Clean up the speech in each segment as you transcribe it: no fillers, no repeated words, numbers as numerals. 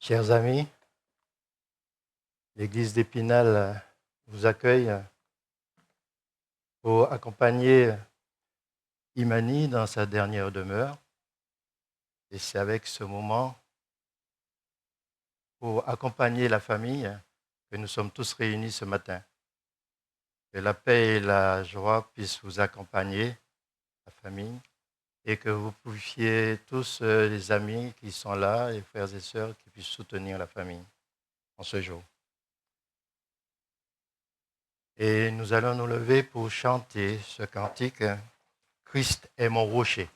Chers amis, l'Église d'Épinal vous accueille pour accompagner Imani dans sa dernière demeure. Et c'est avec ce moment, pour accompagner la famille, que nous sommes tous réunis ce matin. Que la paix et la joie puissent vous accompagner, la famille, et que vous puissiez tous les amis qui sont là, les frères et sœurs, qui puissent soutenir la famille en ce jour. Et nous allons nous lever pour chanter ce cantique « Christ est mon rocher ».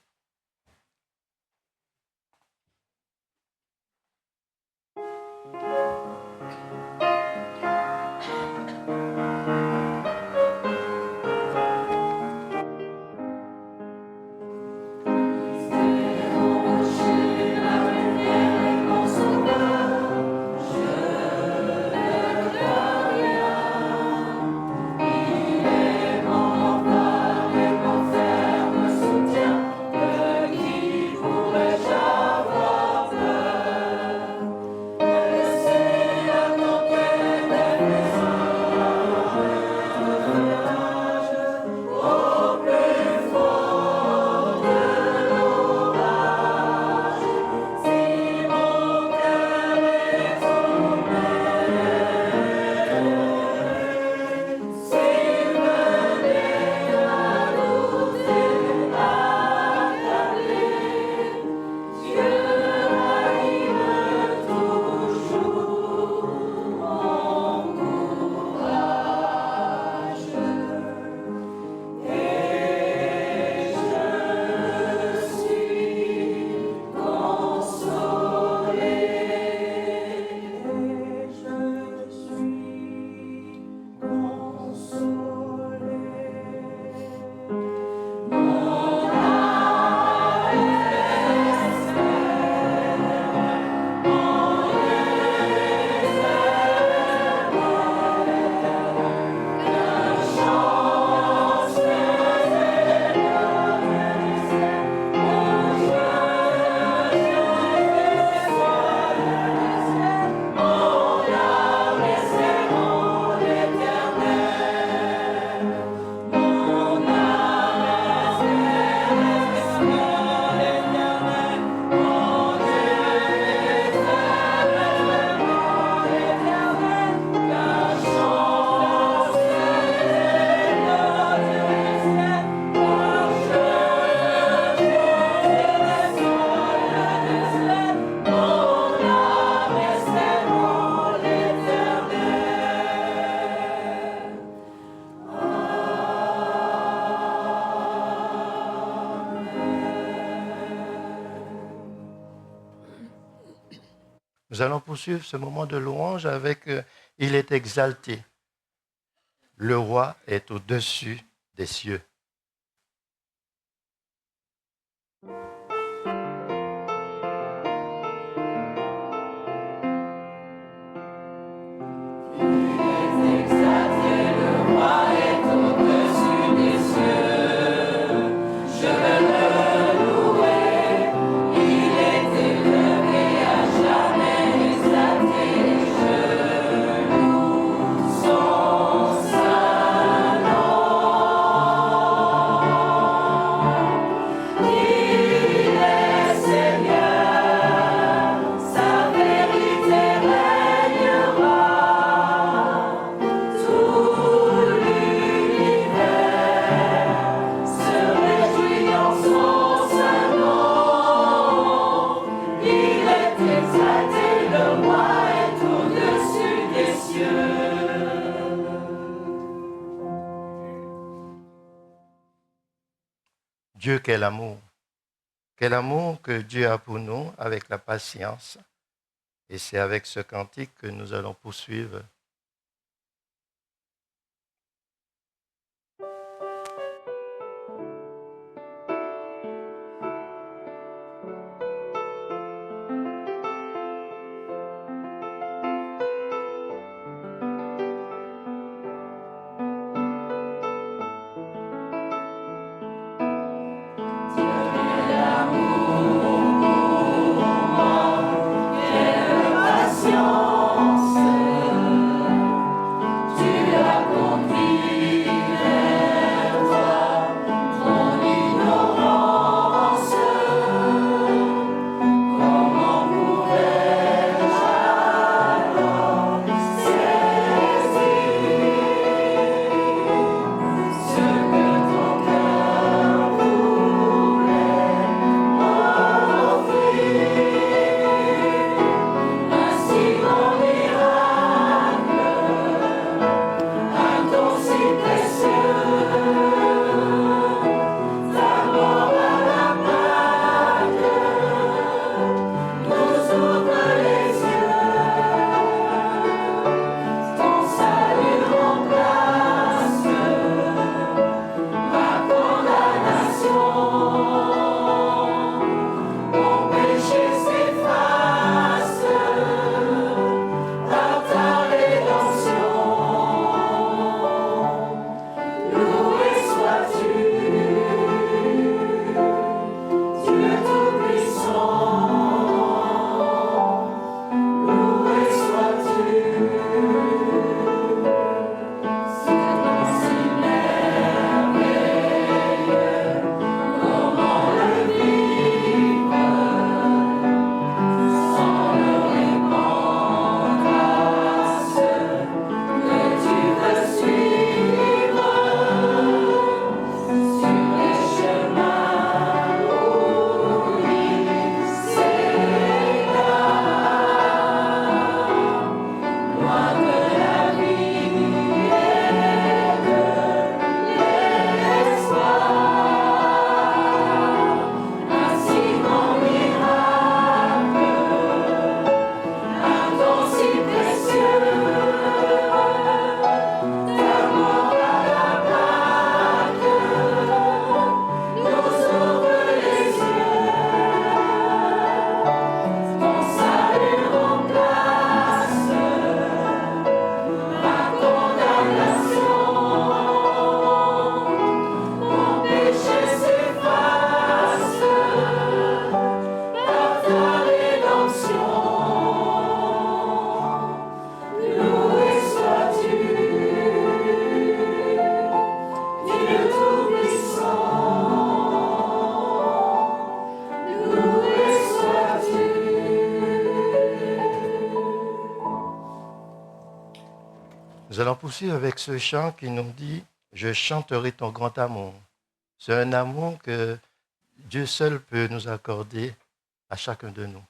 Nous allons poursuivre ce moment de louange avec « Il est exalté, le roi est au-dessus des cieux ». Dieu, quel amour! Quel amour que Dieu a pour nous avec la patience. Et c'est avec ce cantique que nous allons poursuivre. Quel amour, quelle Nous allons poursuivre avec ce chant qui nous dit « Je chanterai ton grand amour ». C'est un amour que Dieu seul peut nous accorder à chacun de nous.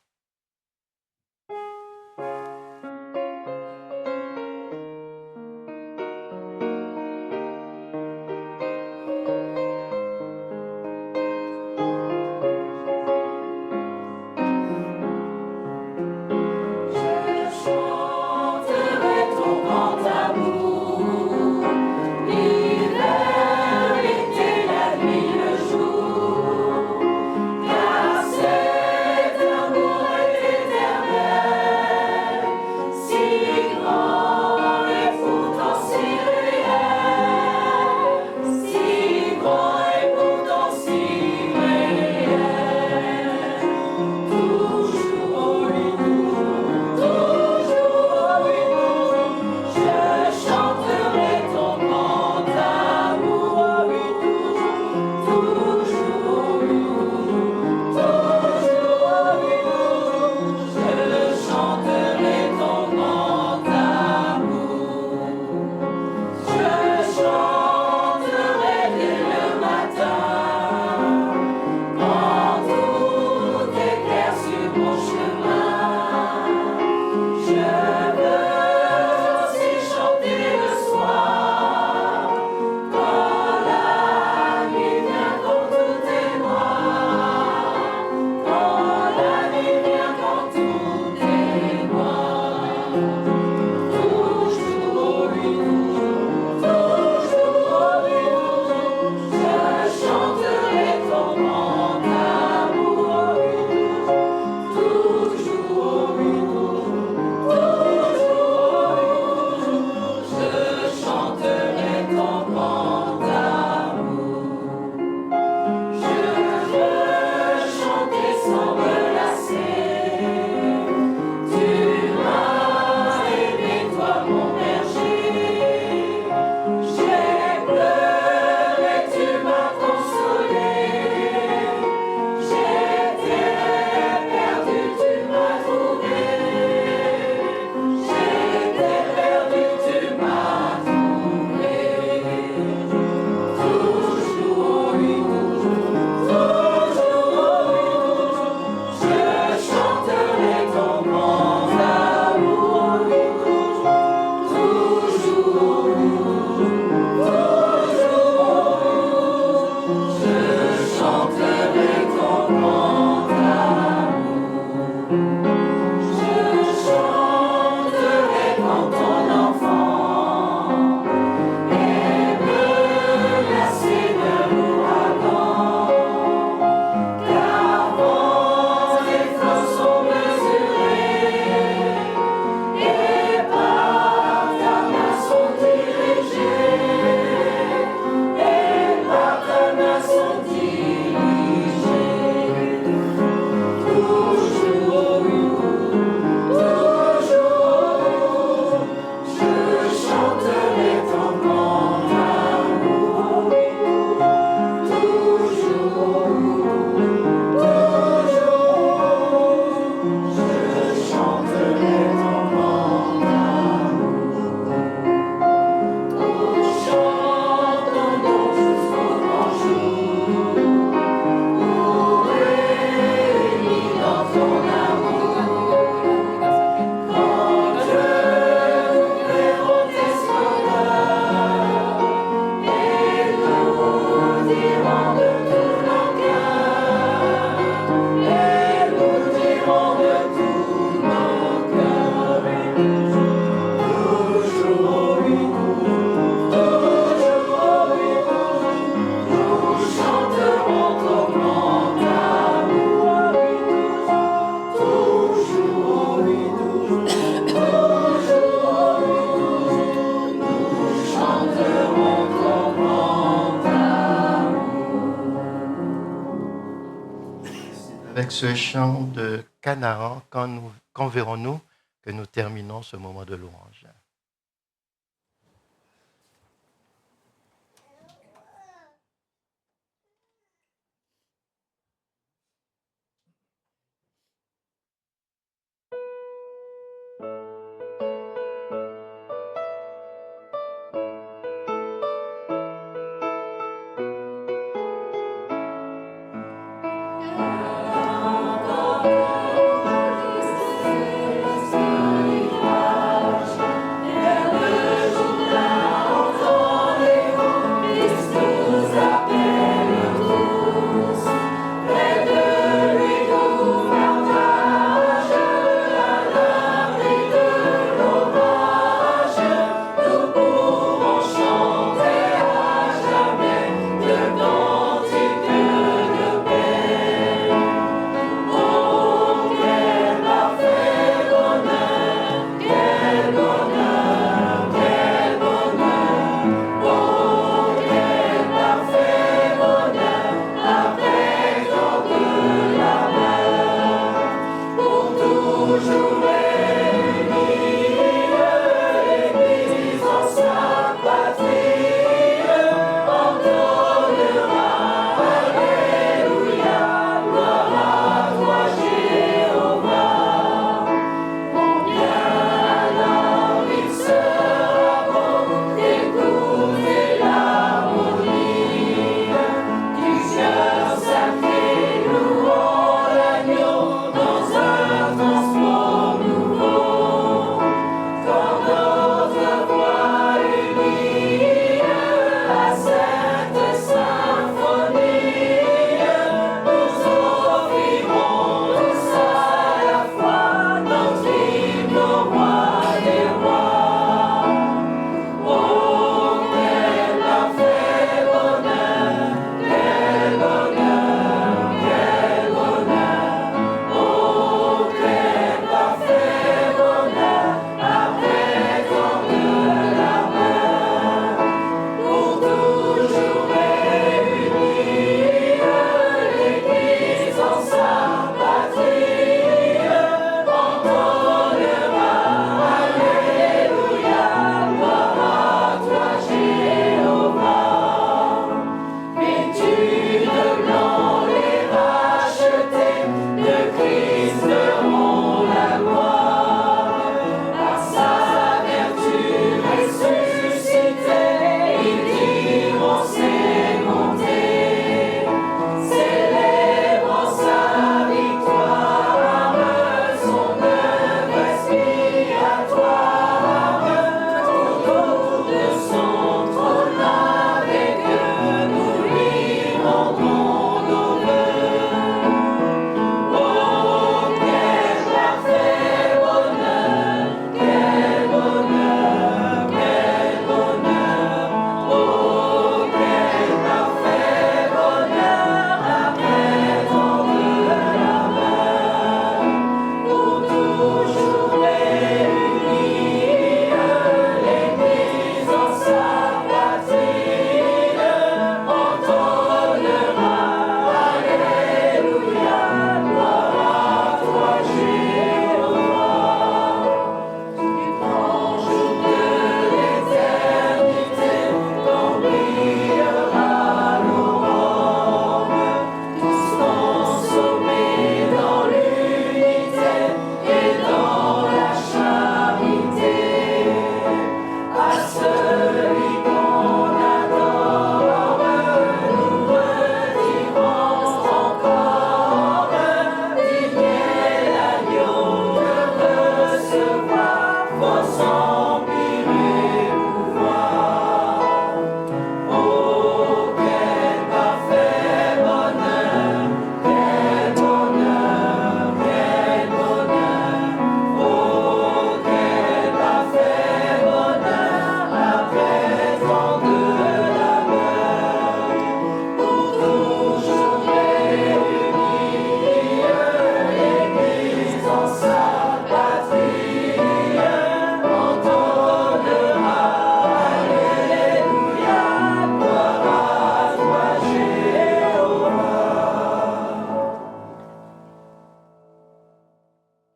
Avec ce chant de Canaan, quand verrons-nous que nous terminons ce moment de louange?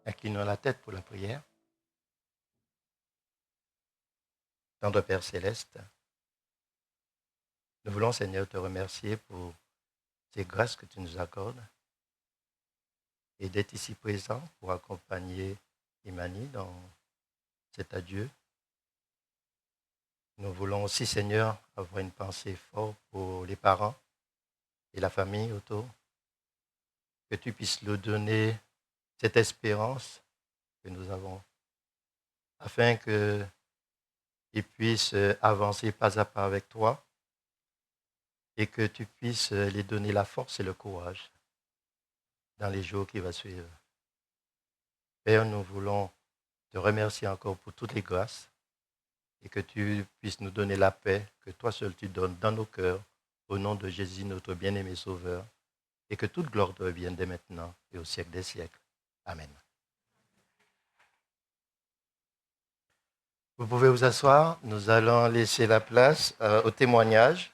Inclinons la tête pour la prière. Tendre Père Céleste, nous voulons, Seigneur, te remercier pour ces grâces que tu nous accordes et d'être ici présent pour accompagner Imani dans cet adieu. Nous voulons aussi, Seigneur, avoir une pensée forte pour les parents et la famille autour, que tu puisses leur donner cette espérance que nous avons, afin qu'ils puissent avancer pas à pas avec toi et que tu puisses les donner la force et le courage dans les jours qui vont suivre. Père, nous voulons te remercier encore pour toutes les grâces et que tu puisses nous donner la paix que toi seul tu donnes dans nos cœurs, au nom de Jésus, notre bien-aimé Sauveur, et que toute gloire te revienne dès maintenant et au siècle des siècles. Amen. Vous pouvez vous asseoir. Nous allons laisser la place au témoignage.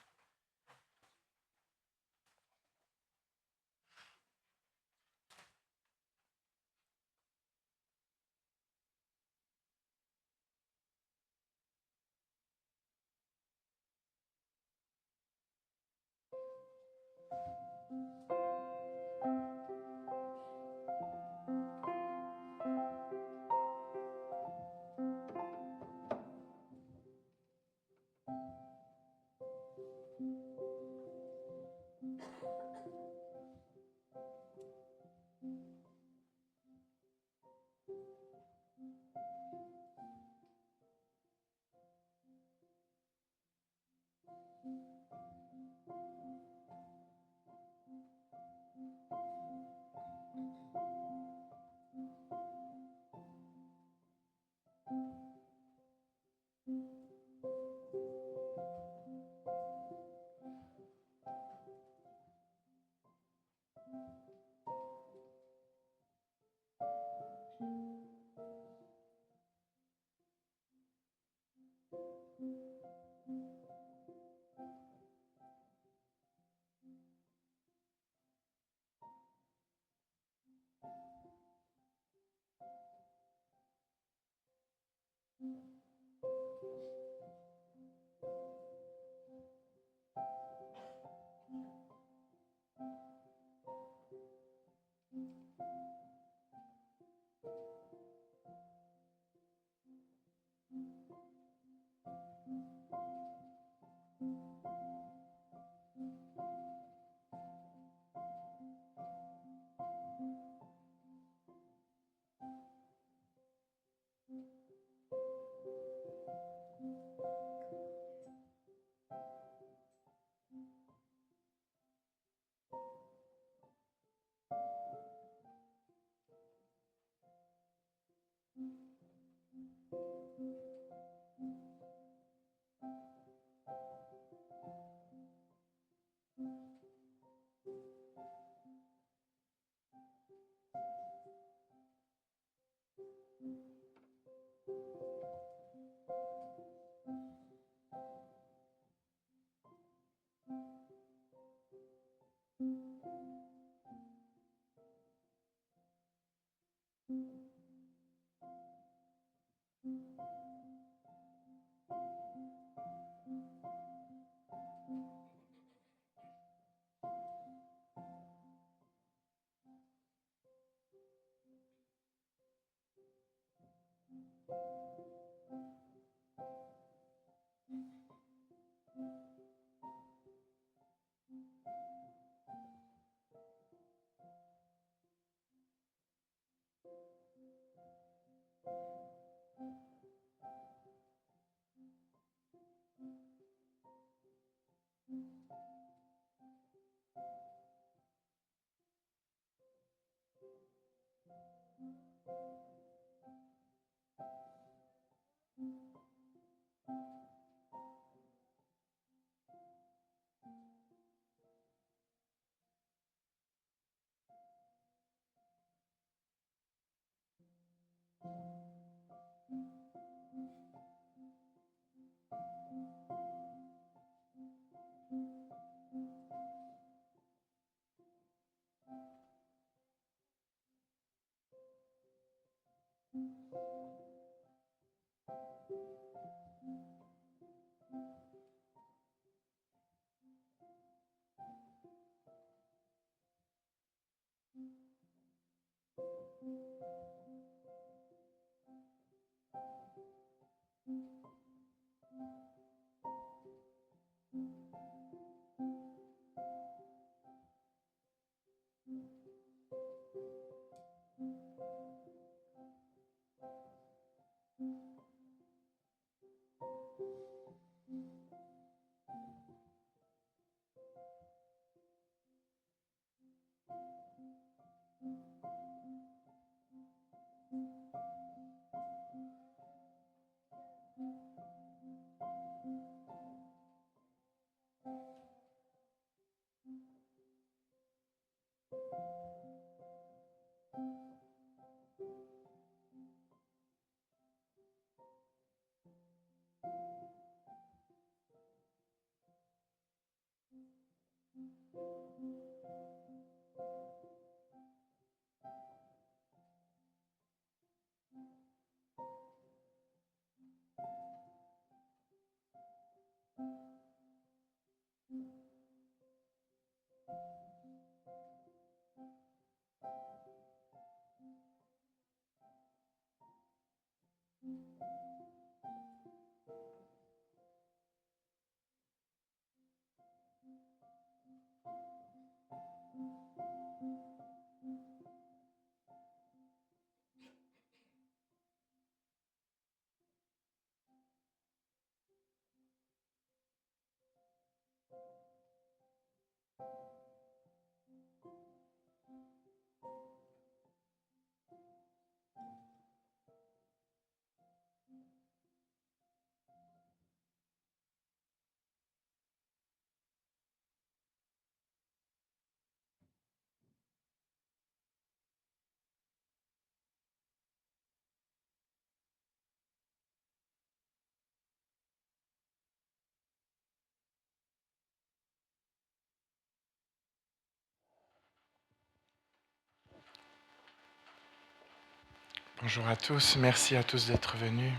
Bonjour à tous, merci à tous d'être venus.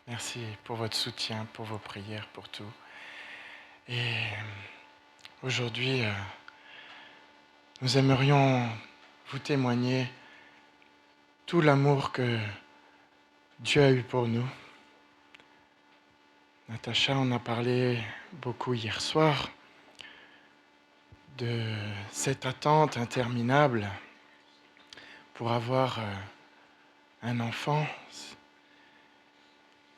Merci pour votre soutien, pour vos prières, pour tout. Et aujourd'hui, nous aimerions vous témoigner tout l'amour que Dieu a eu pour nous. Natacha en a parlé beaucoup hier soir de cette attente interminable pour avoir un enfant.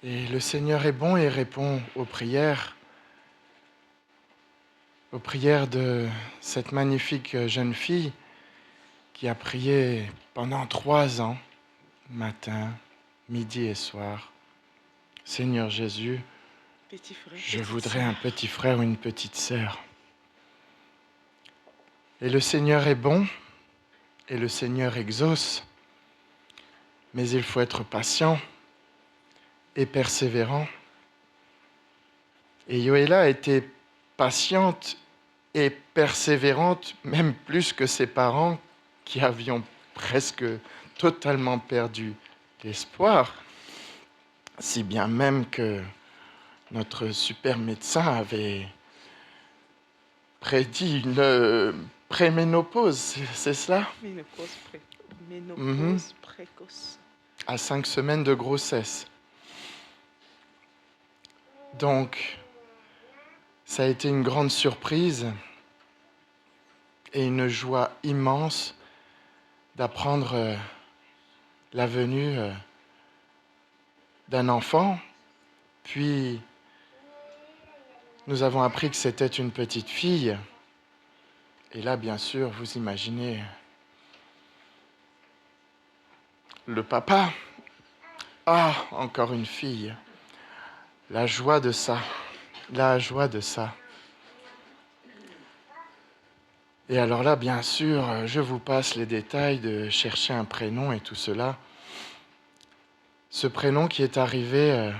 Et le Seigneur est bon et répond aux prières de cette magnifique jeune fille qui a prié pendant 3 ans, matin, midi et soir. Seigneur Jésus, Petit frère, je voudrais un petit frère ou une petite sœur. Et le Seigneur est bon et le Seigneur exauce, mais il faut être patient et persévérant. Et Yoéla a été patiente et persévérante, même plus que ses parents qui avions presque totalement perdu l'espoir, si bien même que notre super médecin avait prédit une préménopause, c'est cela? Ménopause précoce. À 5 semaines de grossesse. Donc, ça a été une grande surprise et une joie immense d'apprendre la venue d'un enfant. Puis, nous avons appris que c'était une petite fille. Et là, bien sûr, vous imaginez le papa. Ah, encore une fille. La joie de ça. La joie de ça. Et alors là, bien sûr, je vous passe les détails de chercher un prénom et tout cela. Ce prénom qui est arrivé,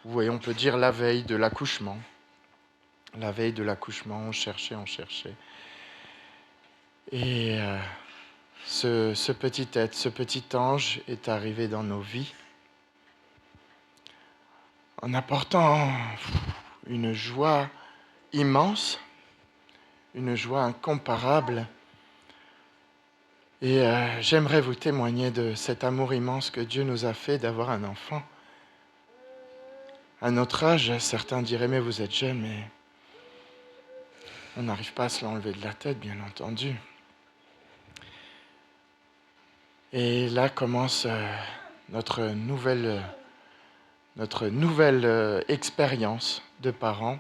oui, on peut dire la veille de l'accouchement. La veille de l'accouchement, on cherchait. Et ce petit être, ce petit ange est arrivé dans nos vies en apportant une joie immense, une joie incomparable. Et j'aimerais vous témoigner de cet amour immense que Dieu nous a fait d'avoir un enfant. À notre âge, certains diraient, mais vous êtes jeune, mais on n'arrive pas à se l'enlever de la tête, bien entendu. Et là commence notre nouvelle expérience de parents,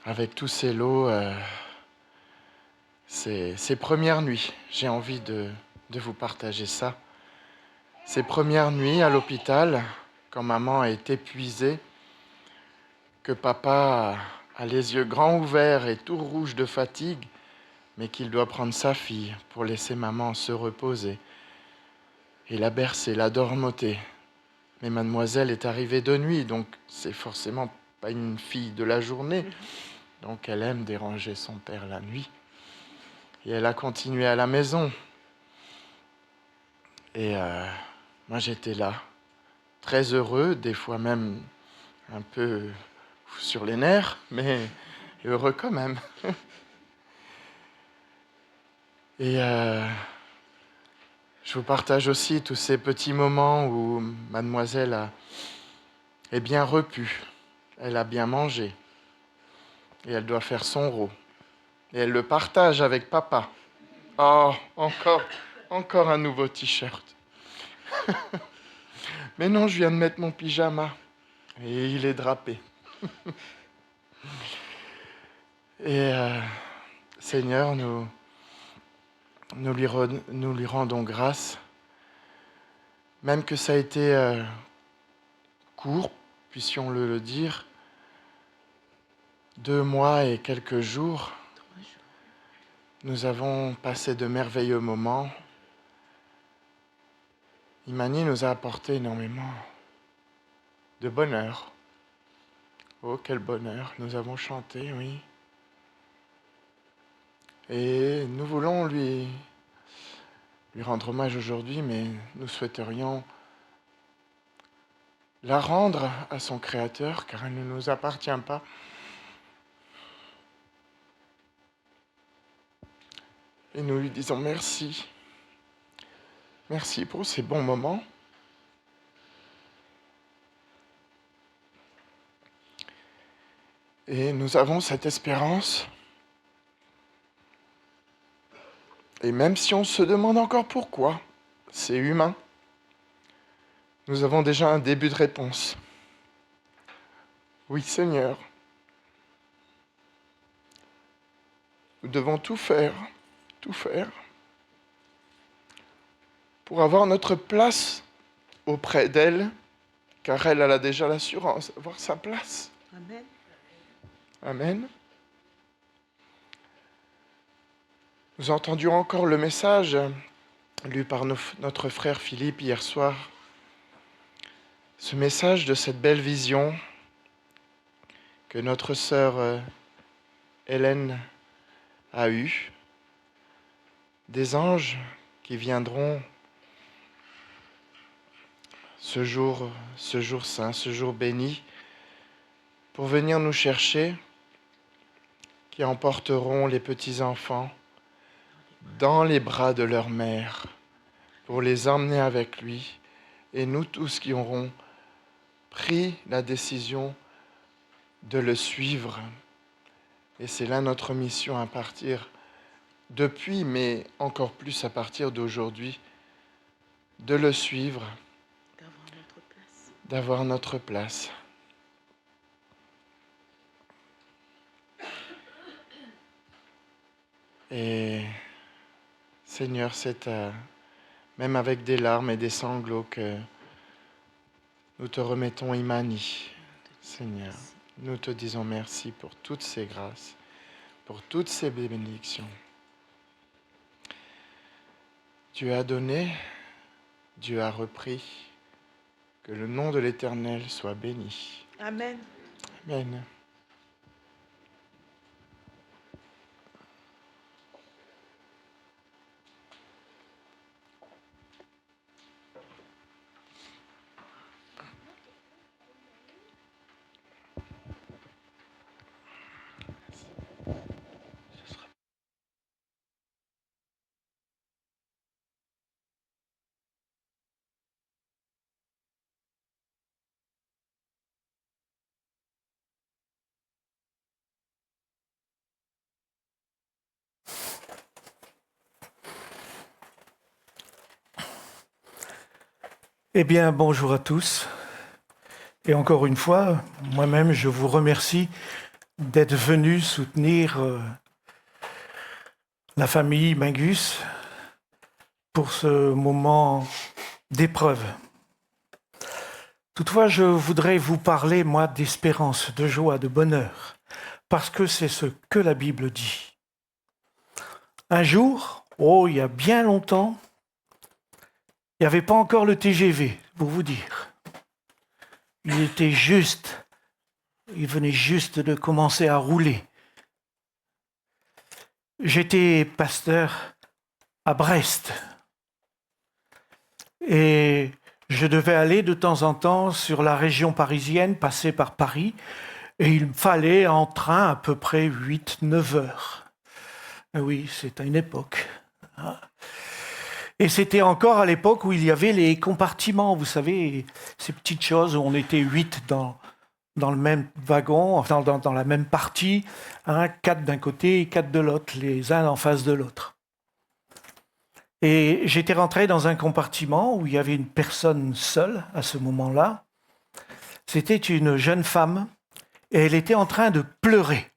avec tous ces lots, ces premières nuits. J'ai envie de vous partager ça. Ces premières nuits à l'hôpital, quand maman est épuisée, que papa a les yeux grands ouverts et tout rouge de fatigue, mais qu'il doit prendre sa fille pour laisser maman se reposer et la bercer, la dormoter. Mais mademoiselle est arrivée de nuit, donc c'est forcément pas une fille de la journée, donc elle aime déranger son père la nuit. Et elle a continué à la maison. Et moi j'étais là, très heureux, des fois même un peu sur les nerfs, mais heureux quand même. Et Je vous partage aussi tous ces petits moments où mademoiselle est bien repue, elle a bien mangé, et elle doit faire son rot. Et elle le partage avec papa. Oh, encore un nouveau t-shirt. Mais non, je viens de mettre mon pyjama, et il est drapé. Et Seigneur, nous lui rendons grâce, même que ça a été court, puissions-le le dire, 2 mois et quelques jours. Nous avons passé de merveilleux moments. Imani nous a apporté énormément de bonheur. Oh, quel bonheur! Nous avons chanté, oui. Et nous voulons lui rendre hommage aujourd'hui, mais nous souhaiterions la rendre à son Créateur, car elle ne nous appartient pas. Et nous lui disons merci. Merci pour ces bons moments. Et nous avons cette espérance. Et même si on se demande encore pourquoi, c'est humain. Nous avons déjà un début de réponse. Oui, Seigneur. Nous devons tout faire pour avoir notre place auprès d'elle, car elle a déjà l'assurance d'avoir sa place. Amen. Amen. Nous entendions encore le message lu par notre frère Philippe hier soir. Ce message de cette belle vision que notre sœur Hélène a eue, des anges qui viendront ce jour saint, ce jour béni, pour venir nous chercher, qui emporteront les petits-enfants dans les bras de leur mère, pour les emmener avec lui, et nous tous qui aurons pris la décision de le suivre. Et c'est là notre mission à partir depuis, mais encore plus à partir d'aujourd'hui, de le suivre, d'avoir notre place. Et Seigneur, c'est même avec des larmes et des sanglots que nous te remettons Imani, Seigneur. Nous te disons merci pour toutes ces grâces, pour toutes ces bénédictions. Dieu a donné, Dieu a repris, que le nom de l'Éternel soit béni. Amen. Amen. Eh bien, bonjour à tous. Et encore une fois, moi-même, je vous remercie d'être venus soutenir la famille Mingus pour ce moment d'épreuve. Toutefois, je voudrais vous parler, moi, d'espérance, de joie, de bonheur, parce que c'est ce que la Bible dit. Un jour, il y a bien longtemps, il n'y avait pas encore le TGV, pour vous dire. Il venait juste de commencer à rouler. J'étais pasteur à Brest. Et je devais aller de temps en temps sur la région parisienne, passer par Paris, et il me fallait en train à peu près 8-9 heures. Oui, c'est à une époque. Et c'était encore à l'époque où il y avait les compartiments, vous savez, ces petites choses où on était 8 dans le même wagon, enfin dans la même partie, 4 d'un côté et 4 de l'autre, les uns en face de l'autre. Et j'étais rentré dans un compartiment où il y avait une personne seule à ce moment-là. C'était une jeune femme et elle était en train de pleurer.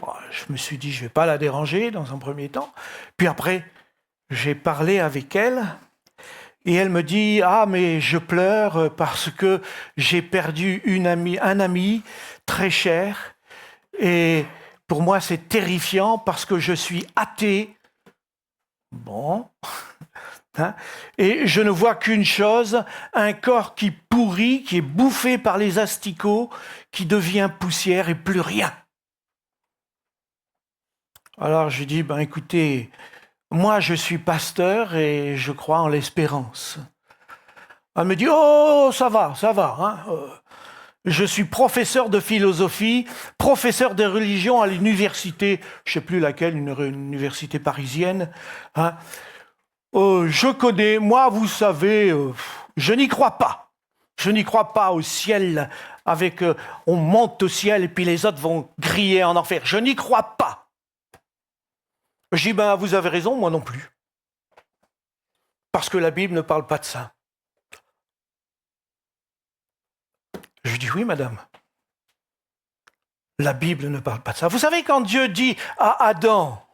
Bon, je me suis dit, je ne vais pas la déranger dans un premier temps. Puis après, j'ai parlé avec elle et elle me dit « Ah, mais je pleure parce que j'ai perdu un ami très cher et pour moi c'est terrifiant parce que je suis athée. » Bon, hein, et je ne vois qu'une chose, un corps qui pourrit, qui est bouffé par les asticots, qui devient poussière et plus rien. Alors je dis, écoutez, moi je suis pasteur et je crois en l'espérance. Elle me dit, oh, ça va. Je suis professeur de philosophie, professeur de religion à l'université, je ne sais plus laquelle, une université parisienne. Hein. Je connais, moi, vous savez, je n'y crois pas. Je n'y crois pas au ciel, avec on monte au ciel et puis les autres vont griller en enfer. Je n'y crois pas. Je dis, vous avez raison, moi non plus. Parce que la Bible ne parle pas de ça. Je dis, oui, madame. La Bible ne parle pas de ça. Vous savez, quand Dieu dit à Adam,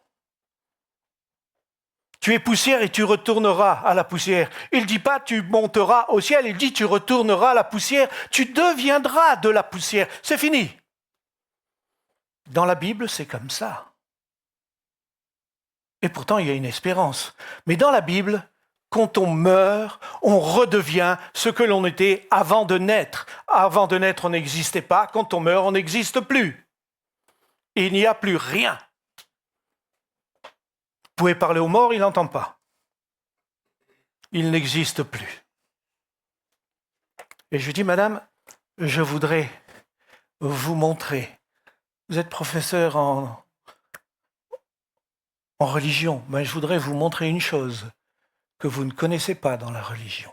tu es poussière et tu retourneras à la poussière. Il ne dit pas tu monteras au ciel, il dit tu retourneras à la poussière, tu deviendras de la poussière. C'est fini. Dans la Bible, c'est comme ça. Et pourtant, il y a une espérance. Mais dans la Bible, quand on meurt, on redevient ce que l'on était avant de naître. Avant de naître, on n'existait pas. Quand on meurt, on n'existe plus. Il n'y a plus rien. Vous pouvez parler aux morts, il n'entend pas. Il n'existe plus. Et je dis, madame, je voudrais vous montrer. Vous êtes professeur en religion, mais je voudrais vous montrer une chose que vous ne connaissez pas dans la religion.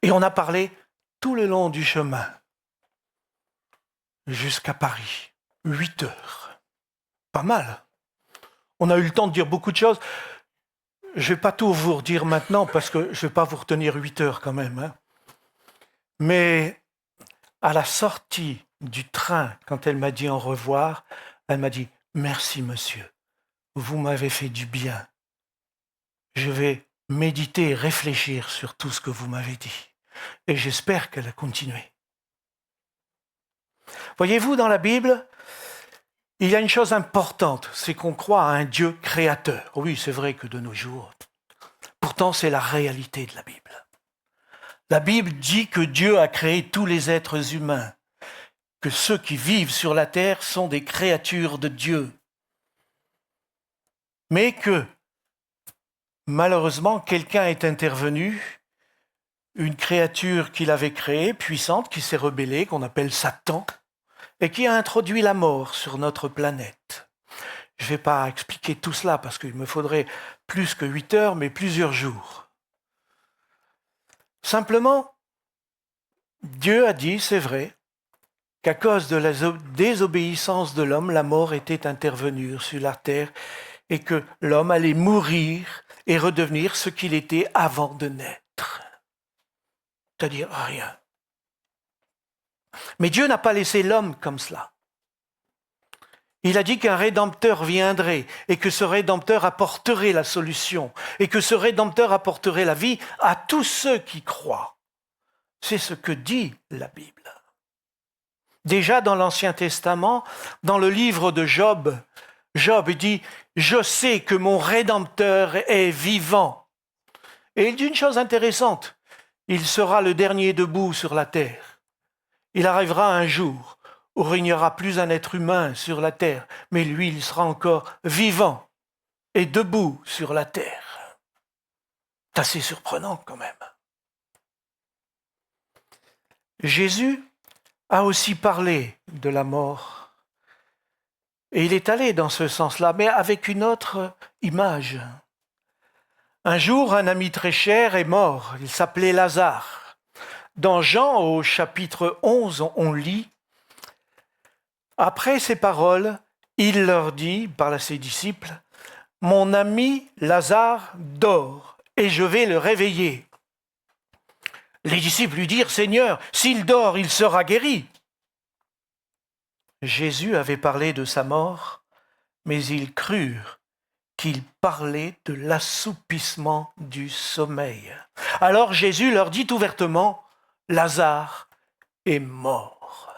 Et on a parlé tout le long du chemin, jusqu'à Paris, 8 heures. Pas mal. On a eu le temps de dire beaucoup de choses. Je ne vais pas tout vous redire maintenant parce que je ne vais pas vous retenir 8 heures quand même. Hein. Mais à la sortie du train, quand elle m'a dit au revoir, elle m'a dit « Merci monsieur, vous m'avez fait du bien. Je vais méditer et réfléchir sur tout ce que vous m'avez dit. » Et j'espère qu'elle a continué. Voyez-vous, dans la Bible, il y a une chose importante, c'est qu'on croit à un Dieu créateur. Oui, c'est vrai que de nos jours, pourtant c'est la réalité de la Bible. La Bible dit que Dieu a créé tous les êtres humains, que ceux qui vivent sur la terre sont des créatures de Dieu. Mais que, malheureusement, quelqu'un est intervenu, une créature qu'il avait créée, puissante, qui s'est rebellée, qu'on appelle Satan, et qui a introduit la mort sur notre planète. Je ne vais pas expliquer tout cela parce qu'il me faudrait plus que 8 heures, mais plusieurs jours. Simplement, Dieu a dit, c'est vrai, qu'à cause de la désobéissance de l'homme, la mort était intervenue sur la terre et que l'homme allait mourir et redevenir ce qu'il était avant de naître. C'est-à-dire rien. Mais Dieu n'a pas laissé l'homme comme cela. Il a dit qu'un rédempteur viendrait et que ce rédempteur apporterait la solution et que ce rédempteur apporterait la vie à tous ceux qui croient. C'est ce que dit la Bible. Déjà dans l'Ancien Testament, dans le livre de Job, Job dit « Je sais que mon rédempteur est vivant ». Et il dit une chose intéressante, il sera le dernier debout sur la terre. Il arrivera un jour où il n'y aura plus un être humain sur la terre, mais lui, il sera encore vivant et debout sur la terre. C'est assez surprenant quand même. Jésus a aussi parlé de la mort Et il est allé dans ce sens-là, mais avec une autre image. Un jour, un ami très cher est mort. Il s'appelait Lazare. Dans Jean, au chapitre 11, on lit « Après ces paroles, il leur dit, parle à ses disciples, « Mon ami Lazare dort, et je vais le réveiller. » Les disciples lui dirent « Seigneur, s'il dort, il sera guéri. » Jésus avait parlé de sa mort, mais ils crurent qu'il parlait de l'assoupissement du sommeil. Alors Jésus leur dit ouvertement, Lazare est mort.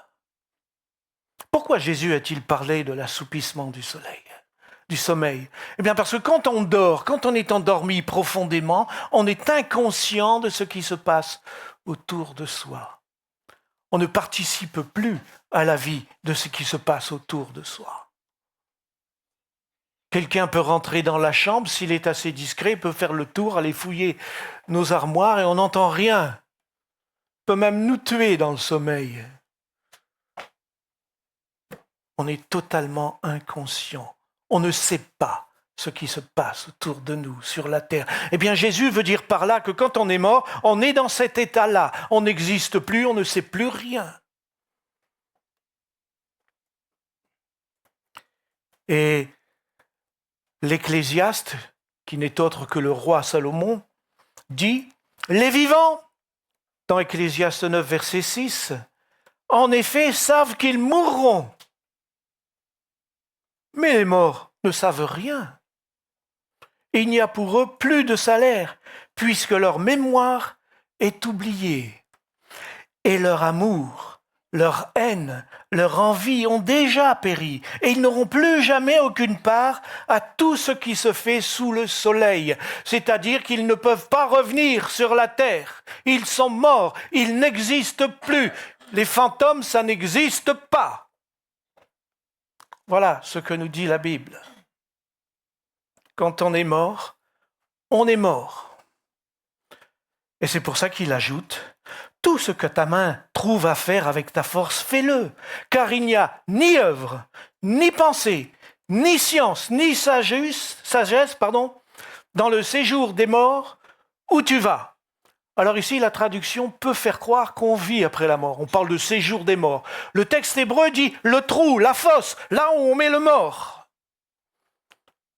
Pourquoi Jésus a-t-il parlé de l'assoupissement du sommeil? Eh bien parce que quand on dort, quand on est endormi profondément, on est inconscient de ce qui se passe autour de soi. On ne participe plus à la vie de ce qui se passe autour de soi. Quelqu'un peut rentrer dans la chambre, s'il est assez discret, peut faire le tour, aller fouiller nos armoires et on n'entend rien. Peut même nous tuer dans le sommeil. On est totalement inconscient. On ne sait pas ce qui se passe autour de nous, sur la terre. Eh bien, Jésus veut dire par là que quand on est mort, on est dans cet état-là. On n'existe plus, on ne sait plus rien. Et l'Ecclésiaste, qui n'est autre que le roi Salomon, dit « Les vivants » dans Ecclésiaste 9, verset 6, en effet, savent qu'ils mourront. Mais les morts ne savent rien. Il n'y a pour eux plus de salaire, puisque leur mémoire est oubliée. Et leur amour, leur haine, leur envie ont déjà péri, et ils n'auront plus jamais aucune part à tout ce qui se fait sous le soleil, c'est-à-dire qu'ils ne peuvent pas revenir sur la terre. Ils sont morts, ils n'existent plus. Les fantômes, ça n'existe pas. Voilà ce que nous dit la Bible. Quand on est mort, on est mort. Et c'est pour ça qu'il ajoute « Tout ce que ta main trouve à faire avec ta force, fais-le, car il n'y a ni œuvre, ni pensée, ni science, ni sagesse, dans le séjour des morts où tu vas. » Alors ici, la traduction peut faire croire qu'on vit après la mort. On parle de séjour des morts. Le texte hébreu dit le trou, la fosse, là où on met le mort.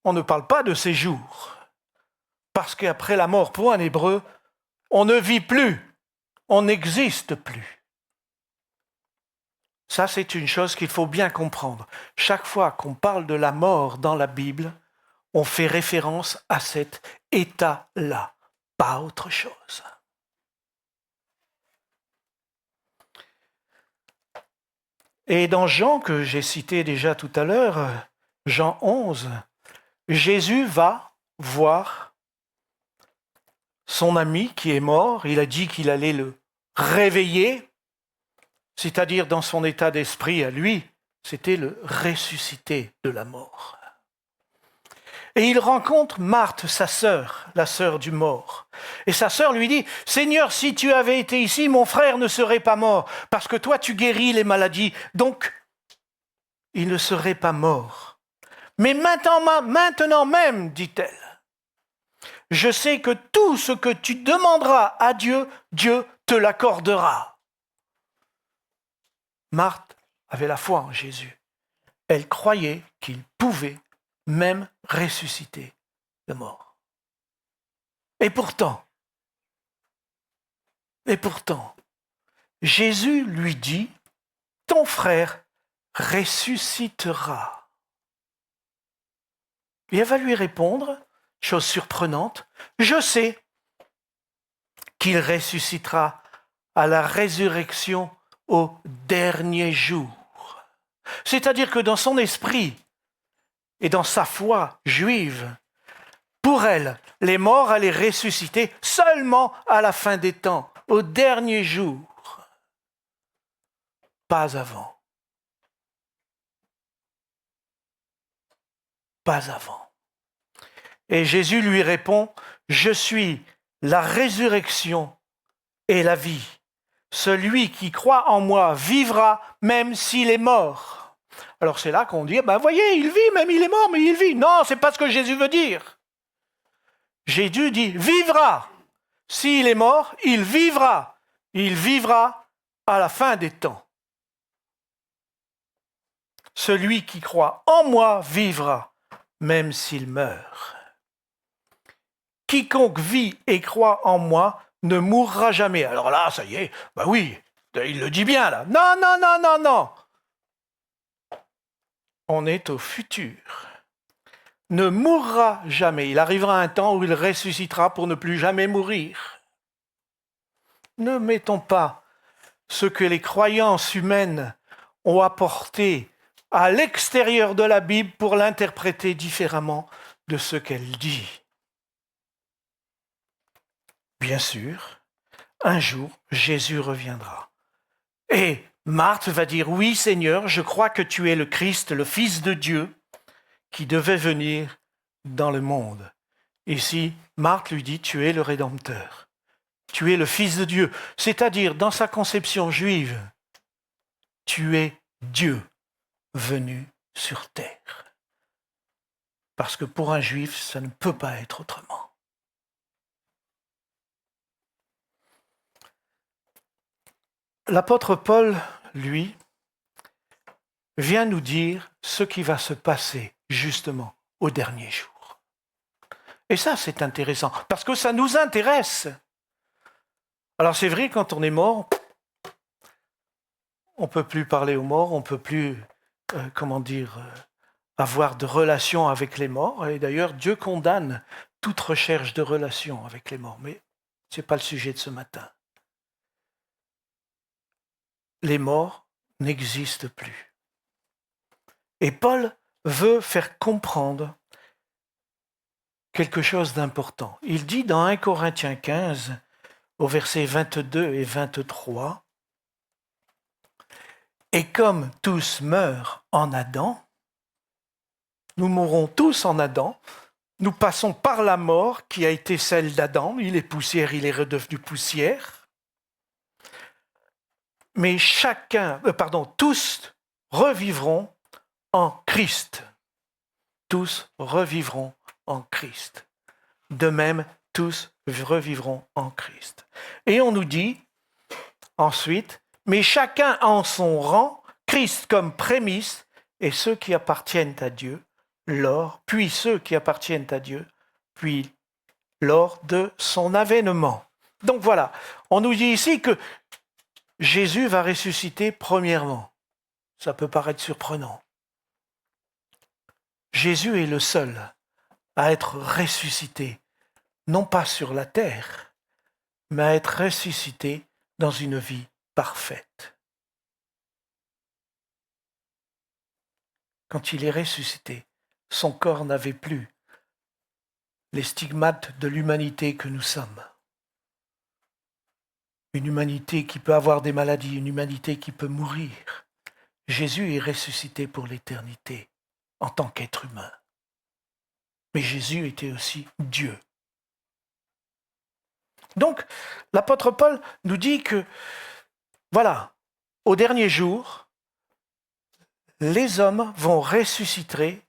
On ne parle pas de séjour. Parce qu'après la mort, pour un hébreu, on ne vit plus, on n'existe plus. Ça, c'est une chose qu'il faut bien comprendre. Chaque fois qu'on parle de la mort dans la Bible, on fait référence à cet état-là, pas autre chose. Et dans Jean, que j'ai cité déjà tout à l'heure, Jean 11, Jésus va voir son ami qui est mort. Il a dit qu'il allait le réveiller, c'est-à-dire dans son état d'esprit à lui, c'était le ressusciter de la mort. Et il rencontre Marthe, sa sœur, la sœur du mort. Et sa sœur lui dit, « Seigneur, si tu avais été ici, mon frère ne serait pas mort, parce que toi tu guéris les maladies, donc il ne serait pas mort. Mais maintenant même, dit-elle, je sais que tout ce que tu demanderas à Dieu, Dieu te l'accordera. » Marthe avait la foi en Jésus. Elle croyait qu'il pouvait même ressusciter le mort. Et pourtant, Jésus lui dit, ton frère ressuscitera. Et elle va lui répondre, chose surprenante, je sais qu'il ressuscitera à la résurrection au dernier jour. C'est-à-dire que dans son esprit et dans sa foi juive, pour elle, les morts allaient ressusciter seulement à la fin des temps, au dernier jour, pas avant. Pas avant. Et Jésus lui répond, « Je suis la résurrection et la vie. Celui qui croit en moi vivra même s'il est mort. Alors c'est là qu'on dit, voyez, il vit, même il est mort, mais il vit. Non, c'est pas ce que Jésus veut dire. Jésus dit, vivra. S'il est mort, il vivra. Il vivra à la fin des temps. Celui qui croit en moi vivra, même s'il meurt. Quiconque vit et croit en moi ne mourra jamais. Alors là, ça y est, oui, il le dit bien là. Non, non, non, non, non. On est au futur. Ne mourra jamais. Il arrivera un temps où il ressuscitera pour ne plus jamais mourir. Ne mettons pas ce que les croyances humaines ont apporté à l'extérieur de la Bible pour l'interpréter différemment de ce qu'elle dit. Bien sûr, un jour, Jésus reviendra. Et Marthe va dire, oui Seigneur, je crois que tu es le Christ, le Fils de Dieu, qui devait venir dans le monde. Ici, Marthe lui dit, tu es le Rédempteur. Tu es le Fils de Dieu. C'est-à-dire, dans sa conception juive, tu es Dieu venu sur terre. Parce que pour un juif, ça ne peut pas être autrement. L'apôtre Paul, lui, vient nous dire ce qui va se passer justement au dernier jour. Et ça, c'est intéressant, parce que ça nous intéresse. Alors c'est vrai, quand on est mort, on ne peut plus parler aux morts, on ne peut plus, avoir de relations avec les morts. Et d'ailleurs, Dieu condamne toute recherche de relations avec les morts. Mais ce n'est pas le sujet de ce matin. Les morts n'existent plus. Et Paul veut faire comprendre quelque chose d'important. Il dit dans 1 Corinthiens 15, au verset 22 et 23, « Et comme tous meurent en Adam, nous mourrons tous en Adam, nous passons par la mort qui a été celle d'Adam, il est poussière, il est redevenu poussière, mais tous revivront en Christ. Tous revivront en Christ. De même, tous revivront en Christ. Et on nous dit ensuite, mais chacun en son rang, Christ comme prémisse, et ceux qui appartiennent à Dieu, puis ceux qui appartiennent à Dieu, puis lors de son avènement. Donc voilà, on nous dit ici que Jésus va ressusciter premièrement. Ça peut paraître surprenant. Jésus est le seul à être ressuscité, non pas sur la terre, mais à être ressuscité dans une vie parfaite. Quand il est ressuscité, son corps n'avait plus les stigmates de l'humanité que nous sommes. Une humanité qui peut avoir des maladies, une humanité qui peut mourir. Jésus est ressuscité pour l'éternité en tant qu'être humain. Mais Jésus était aussi Dieu. Donc, l'apôtre Paul nous dit que, voilà, au dernier jour, les hommes vont ressusciter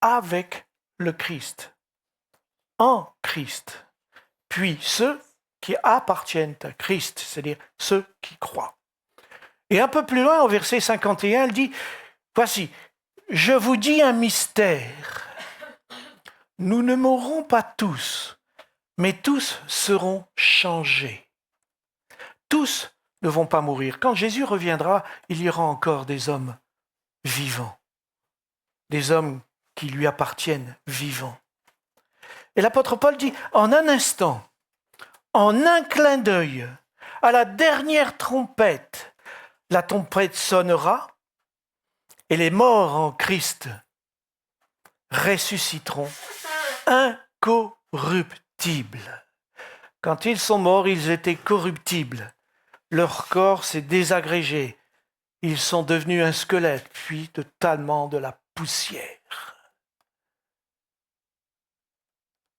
avec le Christ, en Christ. Puis ceux qui appartiennent à Christ, c'est-à-dire ceux qui croient. Et un peu plus loin, au verset 51, elle dit, « Voici, je vous dis un mystère. Nous ne mourrons pas tous, mais tous seront changés. Tous ne vont pas mourir. Quand Jésus reviendra, il y aura encore des hommes vivants, des hommes qui lui appartiennent vivants. » Et l'apôtre Paul dit, en un instant, en un clin d'œil, à la dernière trompette, la trompette sonnera et les morts en Christ ressusciteront incorruptibles. Quand ils sont morts, ils étaient corruptibles. Leur corps s'est désagrégé. Ils sont devenus un squelette, puis totalement de la poussière.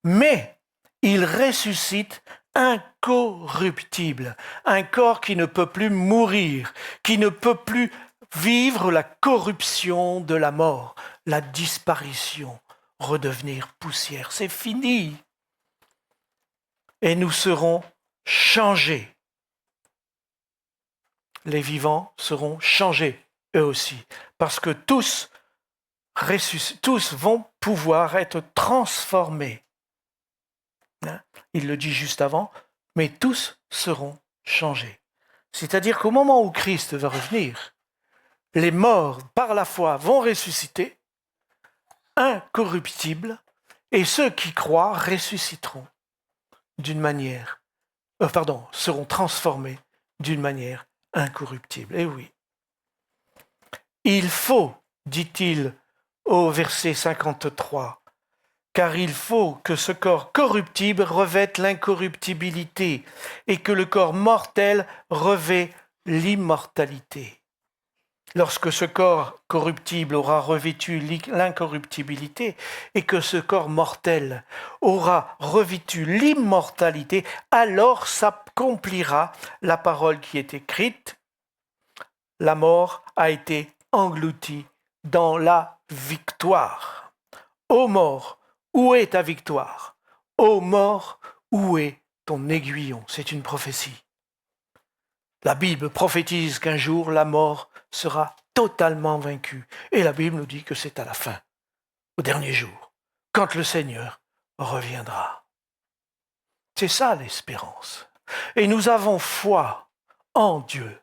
Mais ils ressuscitent incorruptible, un corps qui ne peut plus mourir, qui ne peut plus vivre la corruption de la mort, la disparition, redevenir poussière. C'est fini. Et nous serons changés. Les vivants seront changés, eux aussi, parce que tous vont pouvoir être transformés. Il le dit juste avant, mais tous seront changés. C'est-à-dire qu'au moment où Christ va revenir, les morts par la foi vont ressusciter, incorruptibles, et ceux qui croient ressusciteront seront transformés d'une manière incorruptible. Et oui. Il faut, dit-il au verset 53, car il faut que ce corps corruptible revête l'incorruptibilité et que le corps mortel revêt l'immortalité. Lorsque ce corps corruptible aura revêtu l'incorruptibilité et que ce corps mortel aura revêtu l'immortalité, alors s'accomplira la parole qui est écrite. La mort a été engloutie dans la victoire. Ô mort, où est ta victoire? Ô mort, où est ton aiguillon? C'est une prophétie. La Bible prophétise qu'un jour la mort sera totalement vaincue. Et la Bible nous dit que c'est à la fin, au dernier jour, quand le Seigneur reviendra. C'est ça l'espérance. Et nous avons foi en Dieu.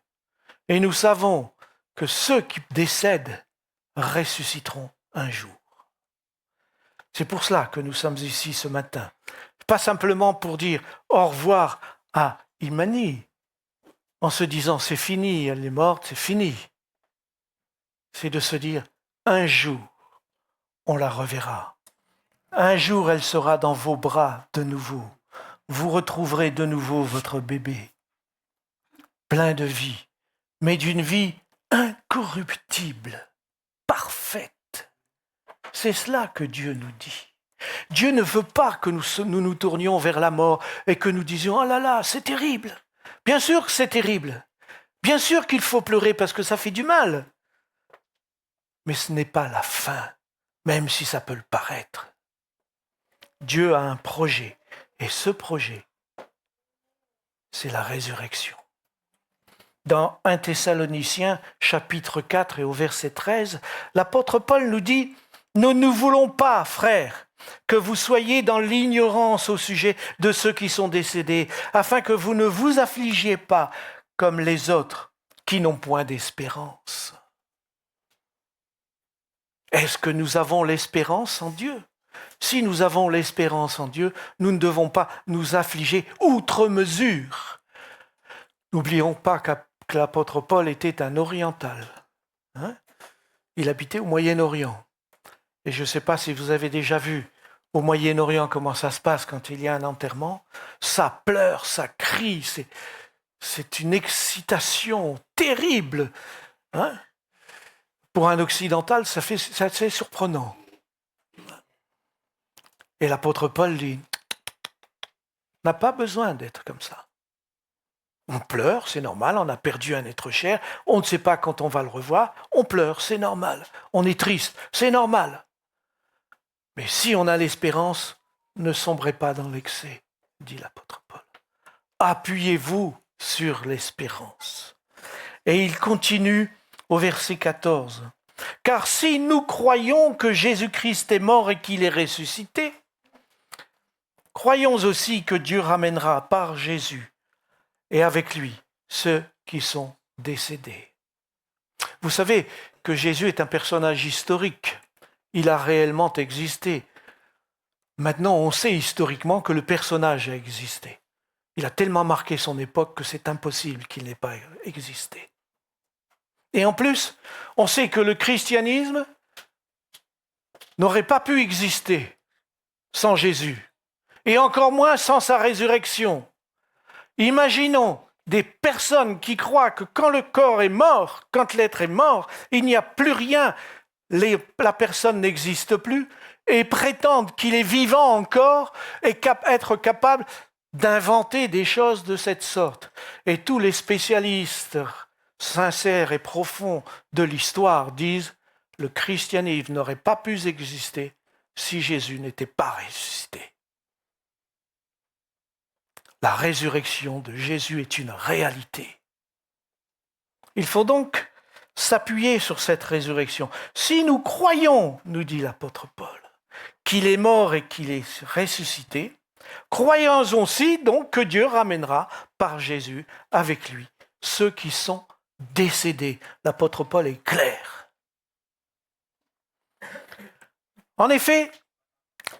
Et nous savons que ceux qui décèdent ressusciteront un jour. C'est pour cela que nous sommes ici ce matin. Pas simplement pour dire au revoir à Imani, en se disant c'est fini, elle est morte, c'est fini. C'est de se dire un jour, on la reverra. Un jour, elle sera dans vos bras de nouveau. Vous retrouverez de nouveau votre bébé, plein de vie, mais d'une vie incorruptible, parfaite. C'est cela que Dieu nous dit. Dieu ne veut pas que nous tournions vers la mort et que nous disions « Oh là là, c'est terrible !» Bien sûr que c'est terrible. Bien sûr qu'il faut pleurer parce que ça fait du mal. Mais ce n'est pas la fin, même si ça peut le paraître. Dieu a un projet, et ce projet, c'est la résurrection. Dans 1 Thessaloniciens, chapitre 4 et au verset 13, l'apôtre Paul nous dit « Nous ne voulons pas, frères, que vous soyez dans l'ignorance au sujet de ceux qui sont décédés, afin que vous ne vous affligiez pas comme les autres qui n'ont point d'espérance. » Est-ce que nous avons l'espérance en Dieu? Si nous avons l'espérance en Dieu, nous ne devons pas nous affliger outre mesure. N'oublions pas que l'apôtre Paul était un oriental. Il habitait au Moyen-Orient. Et je ne sais pas si vous avez déjà vu au Moyen-Orient comment ça se passe quand il y a un enterrement. Ça pleure, ça crie, c'est une excitation terrible. Pour un occidental, c'est surprenant. Et l'apôtre Paul dit, on n'a pas besoin d'être comme ça. On pleure, c'est normal, on a perdu un être cher, on ne sait pas quand on va le revoir, on pleure, c'est normal. On est triste, c'est normal. Mais si on a l'espérance, ne sombrez pas dans l'excès, dit l'apôtre Paul. Appuyez-vous sur l'espérance. Et il continue au verset 14. « Car si nous croyons que Jésus-Christ est mort et qu'il est ressuscité, croyons aussi que Dieu ramènera par Jésus et avec lui ceux qui sont décédés. » Vous savez que Jésus est un personnage historique. Il a réellement existé. Maintenant, on sait historiquement que le personnage a existé. Il a tellement marqué son époque que c'est impossible qu'il n'ait pas existé. Et en plus, on sait que le christianisme n'aurait pas pu exister sans Jésus, et encore moins sans sa résurrection. Imaginons des personnes qui croient que quand le corps est mort, quand l'être est mort, il n'y a plus rien, la personne n'existe plus, et prétendent qu'il est vivant encore et être capable d'inventer des choses de cette sorte. Et tous les spécialistes sincères et profonds de l'histoire disent le christianisme n'aurait pas pu exister si Jésus n'était pas ressuscité. La résurrection de Jésus est une réalité. Il faut donc s'appuyer sur cette résurrection. Si nous croyons, nous dit l'apôtre Paul, qu'il est mort et qu'il est ressuscité, croyons aussi donc que Dieu ramènera par Jésus avec lui ceux qui sont décédés. L'apôtre Paul est clair. En effet,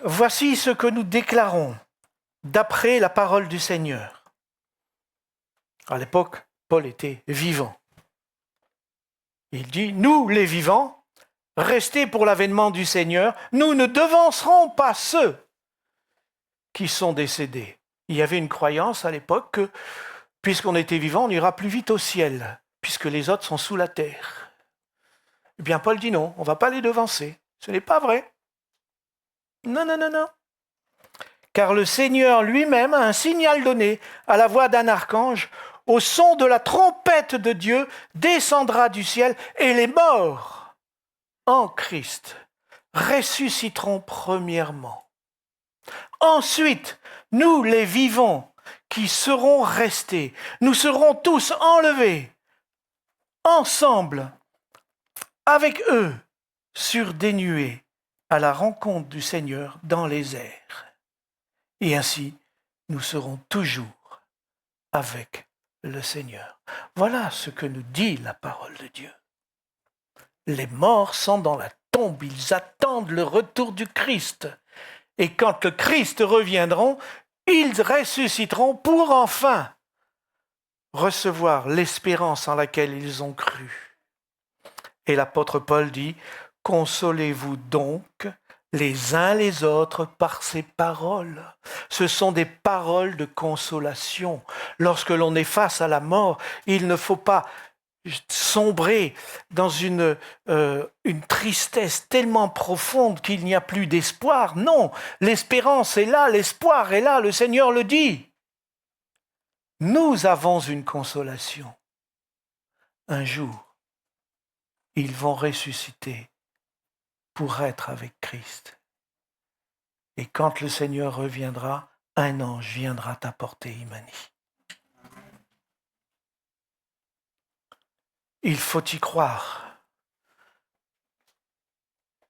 voici ce que nous déclarons d'après la parole du Seigneur. À l'époque, Paul était vivant. Il dit, nous les vivants, restés pour l'avènement du Seigneur, nous ne devancerons pas ceux qui sont décédés. Il y avait une croyance à l'époque que, puisqu'on était vivant, on ira plus vite au ciel, puisque les autres sont sous la terre. Eh bien, Paul dit non, on ne va pas les devancer. Ce n'est pas vrai. Non. Car le Seigneur lui-même a un signal donné à la voix d'un archange, au son de la trompette de Dieu, descendra du ciel et les morts en Christ ressusciteront premièrement. Ensuite, nous les vivants qui serons restés, nous serons tous enlevés ensemble avec eux sur des nuées à la rencontre du Seigneur dans les airs. Et ainsi, nous serons toujours avec le Seigneur. Voilà ce que nous dit la parole de Dieu. Les morts sont dans la tombe, ils attendent le retour du Christ. Et quand le Christ reviendra, ils ressusciteront pour enfin recevoir l'espérance en laquelle ils ont cru. Et l'apôtre Paul dit, « Consolez-vous donc les uns les autres par ces paroles. » Ce sont des paroles de consolation. Lorsque l'on est face à la mort, il ne faut pas sombrer dans une tristesse tellement profonde qu'il n'y a plus d'espoir. Non, l'espérance est là, l'espoir est là, le Seigneur le dit. Nous avons une consolation. Un jour, ils vont ressusciter pour être avec Christ. Et quand le Seigneur reviendra, un ange viendra t'apporter Imani. Il faut y croire.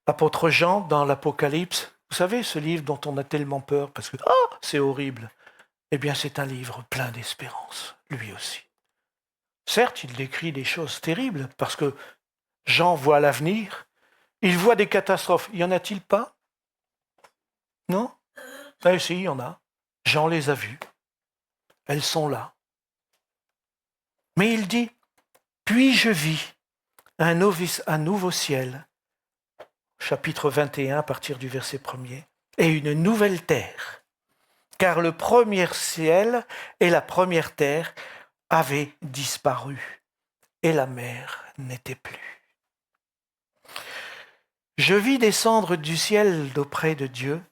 L'apôtre Jean, dans l'Apocalypse, vous savez, ce livre dont on a tellement peur, parce que c'est horrible, eh bien c'est un livre plein d'espérance, lui aussi. Certes, il décrit des choses terribles, parce que Jean voit l'avenir, il voit des catastrophes. Y en a-t-il pas? Non? Eh si, il y en a. Jean les a vues. Elles sont là. Mais il dit, puis je vis un nouveau ciel, chapitre 21 à partir du verset 1er, et une nouvelle terre, car le premier ciel et la première terre avaient disparu, et la mer n'était plus. Je vis descendre du ciel d'auprès de Dieu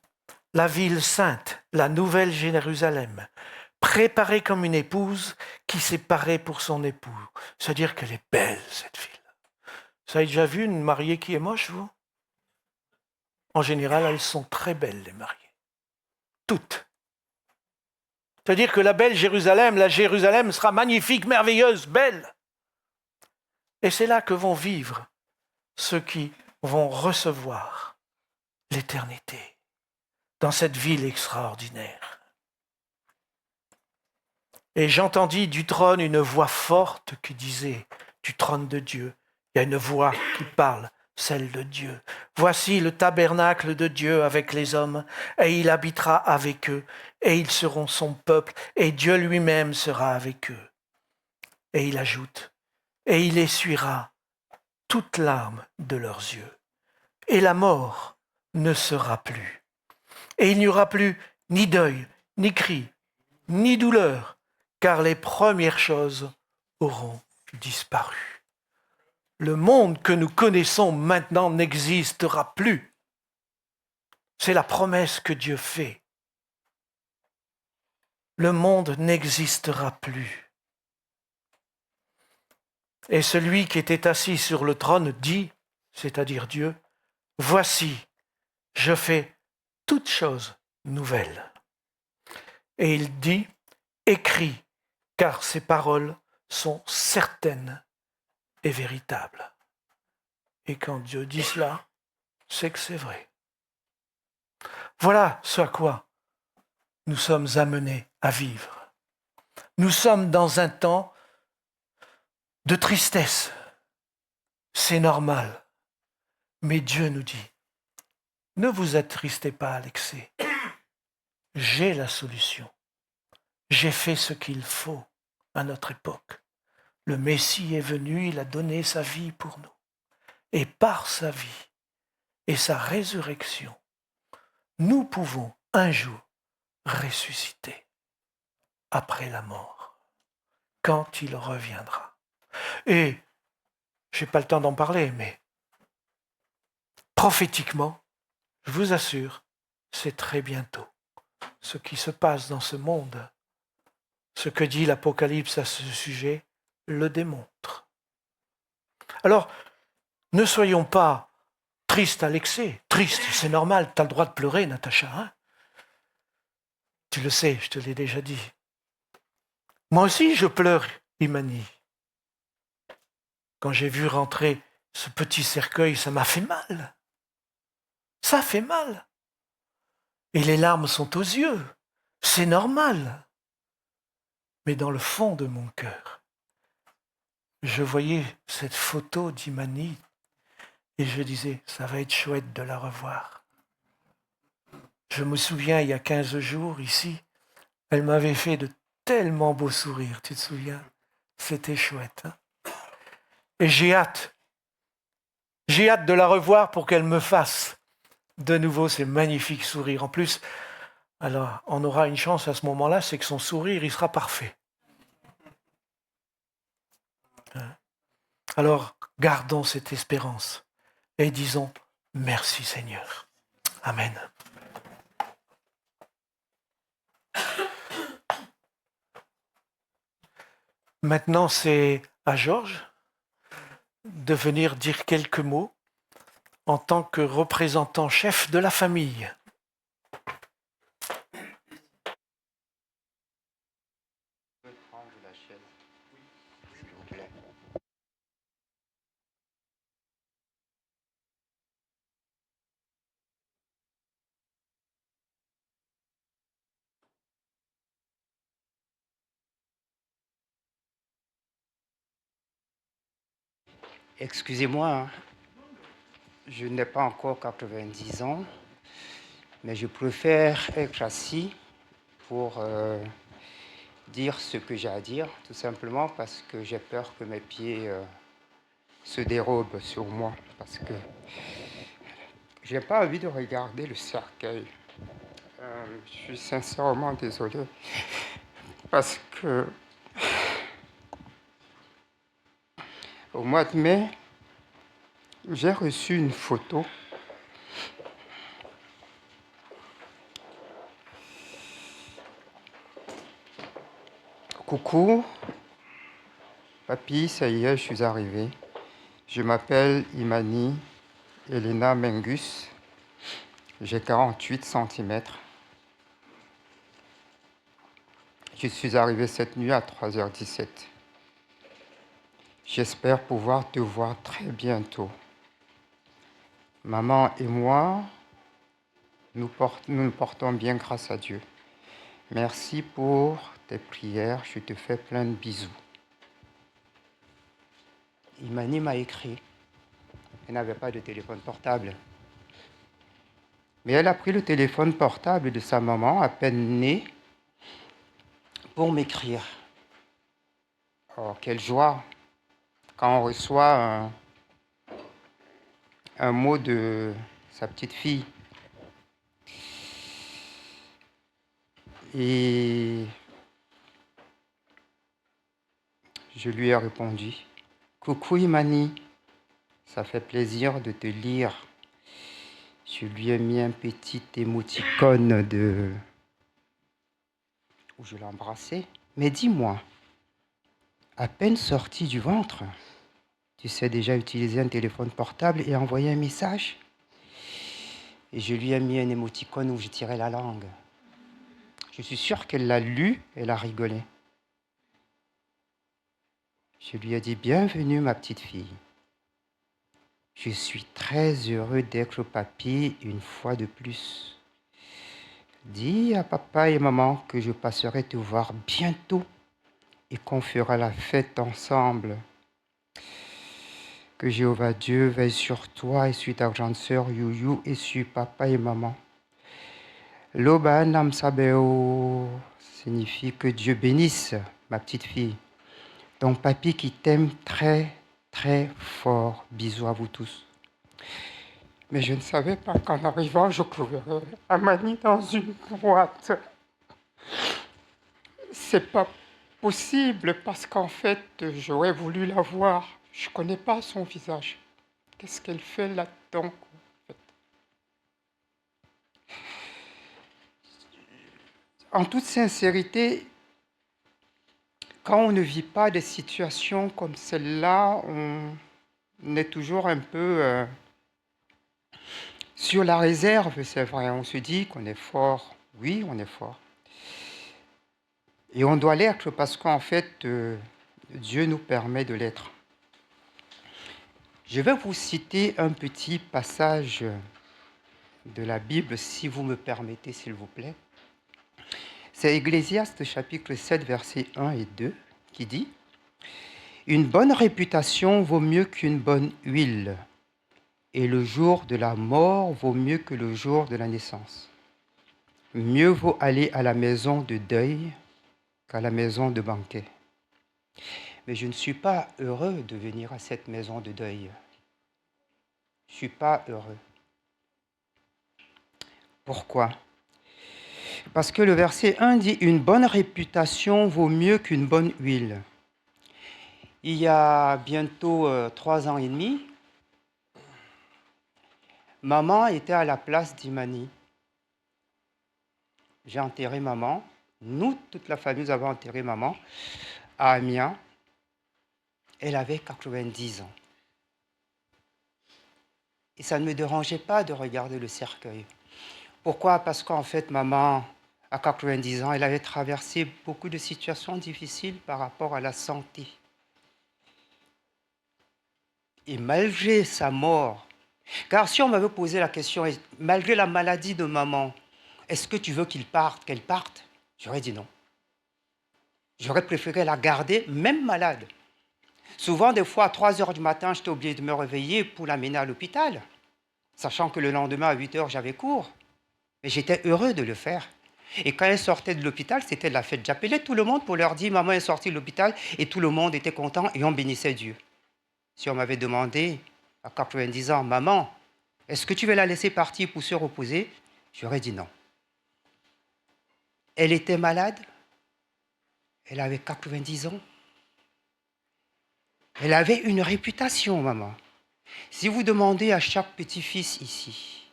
la ville sainte, la nouvelle Jérusalem, préparée comme une épouse qui s'est parée pour son époux. C'est-à-dire qu'elle est belle, cette ville. Vous avez déjà vu une mariée qui est moche, vous? En général, elles sont très belles, les mariées. Toutes. C'est-à-dire que la belle Jérusalem, la Jérusalem sera magnifique, merveilleuse, belle. Et c'est là que vont vivre ceux qui vont recevoir l'éternité dans cette ville extraordinaire. Et j'entendis du trône une voix forte qui disait, du trône de Dieu, il y a une voix qui parle, celle de Dieu. Voici le tabernacle de Dieu avec les hommes, et il habitera avec eux, et ils seront son peuple, et Dieu lui-même sera avec eux. Et il ajoute, et il essuiera toute larme de leurs yeux, et la mort ne sera plus. Et il n'y aura plus ni deuil, ni cri, ni douleur, car les premières choses auront disparu. Le monde que nous connaissons maintenant n'existera plus. C'est la promesse que Dieu fait. Le monde n'existera plus. Et celui qui était assis sur le trône dit, c'est-à-dire Dieu, « Voici, je fais toutes choses nouvelles. » Et il dit, « Écris, car ces paroles sont certaines et véritables. » Et quand Dieu dit cela, c'est que c'est vrai. Voilà ce à quoi nous sommes amenés à vivre. Nous sommes dans un temps de tristesse. C'est normal. Mais Dieu nous dit, ne vous attristez pas à l'excès. J'ai la solution. J'ai fait ce qu'il faut à notre époque. Le Messie est venu, il a donné sa vie pour nous. Et par sa vie et sa résurrection, nous pouvons un jour ressusciter après la mort, quand il reviendra. Et je n'ai pas le temps d'en parler, mais prophétiquement, je vous assure, c'est très bientôt. Ce qui se passe dans ce monde, ce que dit l'Apocalypse à ce sujet, le démontre. Alors, ne soyons pas tristes à l'excès. Triste, c'est normal, tu as le droit de pleurer, Natacha. Hein? Tu le sais, je te l'ai déjà dit. Moi aussi, je pleure, Imani. Quand j'ai vu rentrer ce petit cercueil, ça m'a fait mal. Ça fait mal. Et les larmes sont aux yeux. C'est normal. Mais dans le fond de mon cœur, je voyais cette photo d'Imani et je disais, ça va être chouette de la revoir. Je me souviens, il y a 15 jours, ici, elle m'avait fait de tellement beaux sourires, tu te souviens? C'était chouette. Hein? Et j'ai hâte de la revoir pour qu'elle me fasse de nouveau ces magnifiques sourires. En plus, alors, on aura une chance à ce moment-là, c'est que son sourire, il sera parfait. Hein? Alors, gardons cette espérance et disons merci Seigneur. Amen. Maintenant, c'est à Georges de venir dire quelques mots en tant que représentant chef de la famille. Excusez-moi, hein, je n'ai pas encore 90 ans, mais je préfère être assis pour dire ce que j'ai à dire, tout simplement parce que j'ai peur que mes pieds se dérobent sur moi, parce que j'ai pas envie de regarder le cercueil. Je suis sincèrement désolé, parce que au mois de mai, j'ai reçu une photo Coucou, papy, ça y est, je suis arrivé. Je m'appelle Imani Elena Mengus. J'ai 48 cm. Je suis arrivé cette nuit à 3h17. J'espère pouvoir te voir très bientôt. Maman et moi, nous nous portons bien grâce à Dieu. Merci pour tes prières. Je te fais plein de bisous. Imani m'a écrit. Elle n'avait pas de téléphone portable. Mais elle a pris le téléphone portable de sa maman, à peine née, pour m'écrire. Oh, quelle joie quand on reçoit un mot de sa petite fille. Et je lui ai répondu, « Coucou Imani, ça fait plaisir de te lire. » Je lui ai mis un petit émoticône où je l'ai embrassé. « Mais dis-moi, à peine sorti du ventre, tu sais déjà utiliser un téléphone portable et envoyer un message? Et je lui ai mis un émoticône où je tirais la langue. Je suis sûr qu'elle l'a lu, elle a rigolé. Je lui ai dit, bienvenue ma petite fille. Je suis très heureux d'être papy une fois de plus. Dis à papa et maman que je passerai te voir bientôt et qu'on fera la fête ensemble. Que Jéhovah Dieu veille sur toi et sur ta grande sœur Youyou et sur papa et maman. Loba Nam Sabeo signifie que Dieu bénisse ma petite fille. Ton papy qui t'aime très, très fort. Bisous à vous tous. Mais je ne savais pas qu'en arrivant, je trouverais Amani dans une boîte. C'est pas possible parce qu'en fait, j'aurais voulu la voir. Je connais pas son visage. Qu'est-ce qu'elle fait là-dedans? En toute sincérité, quand on ne vit pas des situations comme celle-là, on est toujours un peu sur la réserve, c'est vrai. On se dit qu'on est fort. Oui, on est fort. Et on doit l'être parce qu'en fait, Dieu nous permet de l'être. Je vais vous citer un petit passage de la Bible, si vous me permettez, s'il vous plaît. C'est Ecclésiaste chapitre 7, versets 1 et 2, qui dit « Une bonne réputation vaut mieux qu'une bonne huile, et le jour de la mort vaut mieux que le jour de la naissance. Mieux vaut aller à la maison de deuil qu'à la maison de banquet. » Mais je ne suis pas heureux de venir à cette maison de deuil. Je ne suis pas heureux. Pourquoi? Parce que le verset 1 dit « Une bonne réputation vaut mieux qu'une bonne huile ». Il y a bientôt 3 ans et demi, maman était à la place d'Imani. J'ai enterré maman. Nous, toute la famille, nous avons enterré maman à Amiens. Elle avait 90 ans. Et ça ne me dérangeait pas de regarder le cercueil. Pourquoi? Parce qu'en fait, maman, à 90 ans, elle avait traversé beaucoup de situations difficiles par rapport à la santé. Et malgré sa mort, car si on m'avait posé la question, malgré la maladie de maman, est-ce que tu veux qu'elle parte? J'aurais dit non. J'aurais préféré la garder, même malade. Souvent, des fois, à 3 heures du matin, j'étais obligé de me réveiller pour l'amener à l'hôpital, sachant que le lendemain, à 8 heures, j'avais cours. Mais j'étais heureux de le faire. Et quand elle sortait de l'hôpital, c'était la fête. J'appelais tout le monde pour leur dire « Maman est sortie de l'hôpital » et tout le monde était content et on bénissait Dieu. Si on m'avait demandé à 90 ans « Maman, est-ce que tu veux la laisser partir pour se reposer ?» J'aurais dit non. Elle était malade. Elle avait 90 ans. Elle avait une réputation, maman. Si vous demandez à chaque petit-fils ici,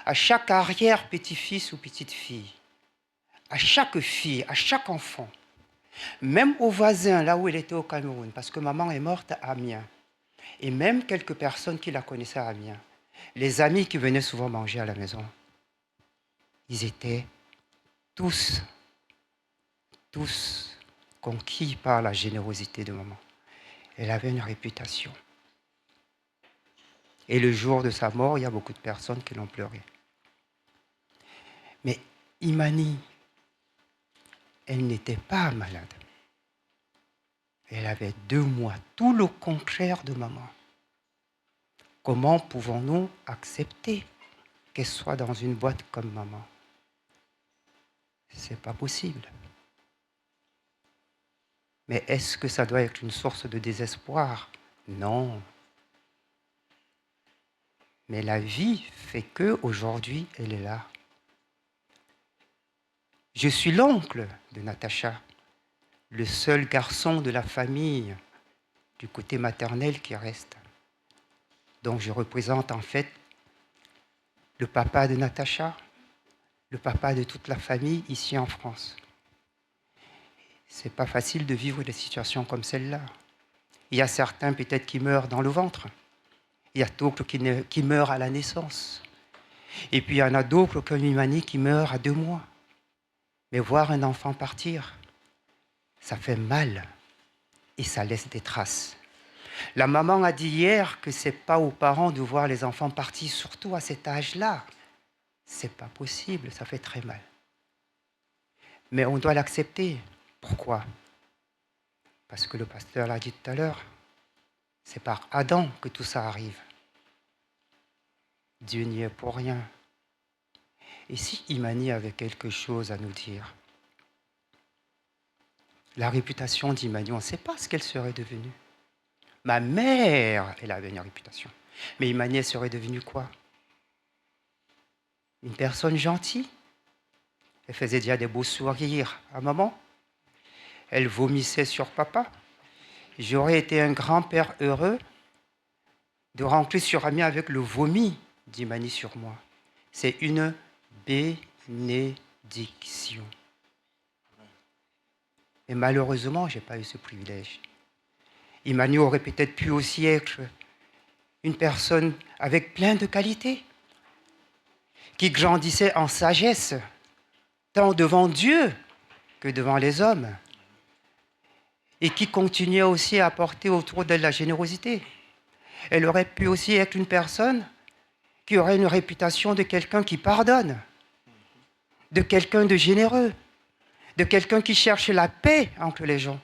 à chaque arrière-petit-fils ou petite-fille, à chaque fille, à chaque enfant, même aux voisins, là où elle était au Cameroun, parce que maman est morte à Amiens, et même quelques personnes qui la connaissaient à Amiens, les amis qui venaient souvent manger à la maison, ils étaient tous conquis par la générosité de maman. Elle avait une réputation. Et le jour de sa mort, il y a beaucoup de personnes qui l'ont pleuré. Mais Imani, elle n'était pas malade. Elle avait 2 mois, tout le contraire de maman. Comment pouvons-nous accepter qu'elle soit dans une boîte comme maman? C'est pas possible. Mais est-ce que ça doit être une source de désespoir? Non. Mais la vie fait qu'aujourd'hui, elle est là. Je suis l'oncle de Natacha, le seul garçon de la famille du côté maternel qui reste. Donc je représente en fait le papa de Natacha, le papa de toute la famille ici en France. C'est pas facile de vivre des situations comme celle-là. Il y a certains peut-être qui meurent dans le ventre. Il y a d'autres qui meurent à la naissance. Et puis il y en a d'autres comme Imani qui meurent à 2 mois. Mais voir un enfant partir, ça fait mal et ça laisse des traces. La maman a dit hier que ce n'est pas aux parents de voir les enfants partir, surtout à cet âge-là. Ce n'est pas possible, ça fait très mal. Mais on doit l'accepter. Pourquoi? Parce que le pasteur l'a dit tout à l'heure, c'est par Adam que tout ça arrive. Dieu n'y est pour rien. Et si Imani avait quelque chose à nous dire? La réputation d'Imani, on ne sait pas ce qu'elle serait devenue. Ma mère, elle avait une réputation. Mais Imani, elle serait devenue quoi? Une personne gentille. Elle faisait déjà des beaux sourires à maman. Elle vomissait sur papa. J'aurais été un grand-père heureux de rentrer sur Ami avec le vomi d'Imani sur moi. C'est une bénédiction. Et malheureusement, je n'ai pas eu ce privilège. Imani aurait peut-être pu aussi être une personne avec plein de qualités, qui grandissait en sagesse, tant devant Dieu que devant les hommes, et qui continuait aussi à apporter autour d'elle la générosité. Elle aurait pu aussi être une personne qui aurait une réputation de quelqu'un qui pardonne, de quelqu'un de généreux, de quelqu'un qui cherche la paix entre les gens,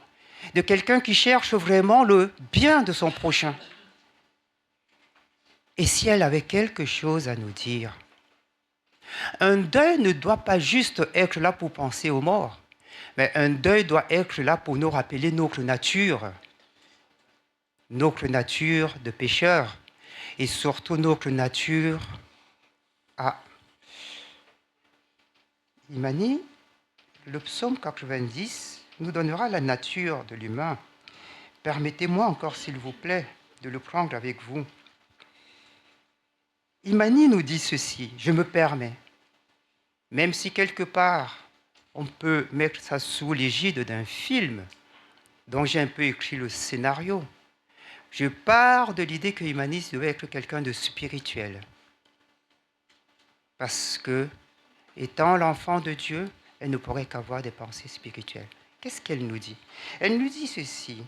de quelqu'un qui cherche vraiment le bien de son prochain. Et si elle avait quelque chose à nous dire? Un deuil ne doit pas juste être là pour penser aux morts, mais un deuil doit être là pour nous rappeler notre nature de pécheurs, et surtout notre nature à Imani. Le psaume 90 nous donnera la nature de l'humain. Permettez-moi encore, s'il vous plaît, de le prendre avec vous. Imani nous dit ceci, je me permets, même si quelque part on peut mettre ça sous l'égide d'un film dont j'ai un peu écrit le scénario, je pars de l'idée que Imani devait être quelqu'un de spirituel. Parce que, étant l'enfant de Dieu, elle ne pourrait qu'avoir des pensées spirituelles. Qu'est-ce qu'elle nous dit? Elle nous dit ceci.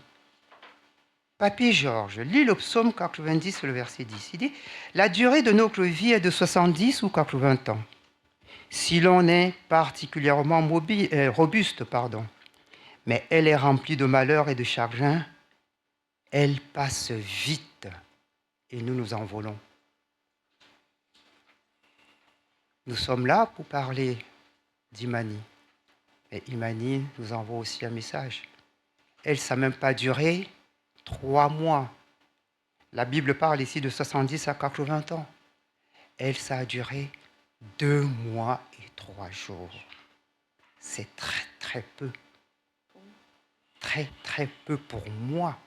Papy Georges, lis le psaume 90, le verset 10. Il dit « La durée de notre vie est de 70 ou 80 ans. Si l'on est particulièrement robuste, mais elle est remplie de malheurs et de chagrins, elle passe vite et nous nous envolons. » Nous sommes là pour parler d'Imani. Et Imani nous envoie aussi un message. Elle, ça n'a même pas duré 3 mois. La Bible parle ici de 70 à 80 ans. Elle, ça a duré 2 mois et 3 jours. C'est très, très peu. Très, très peu pour moi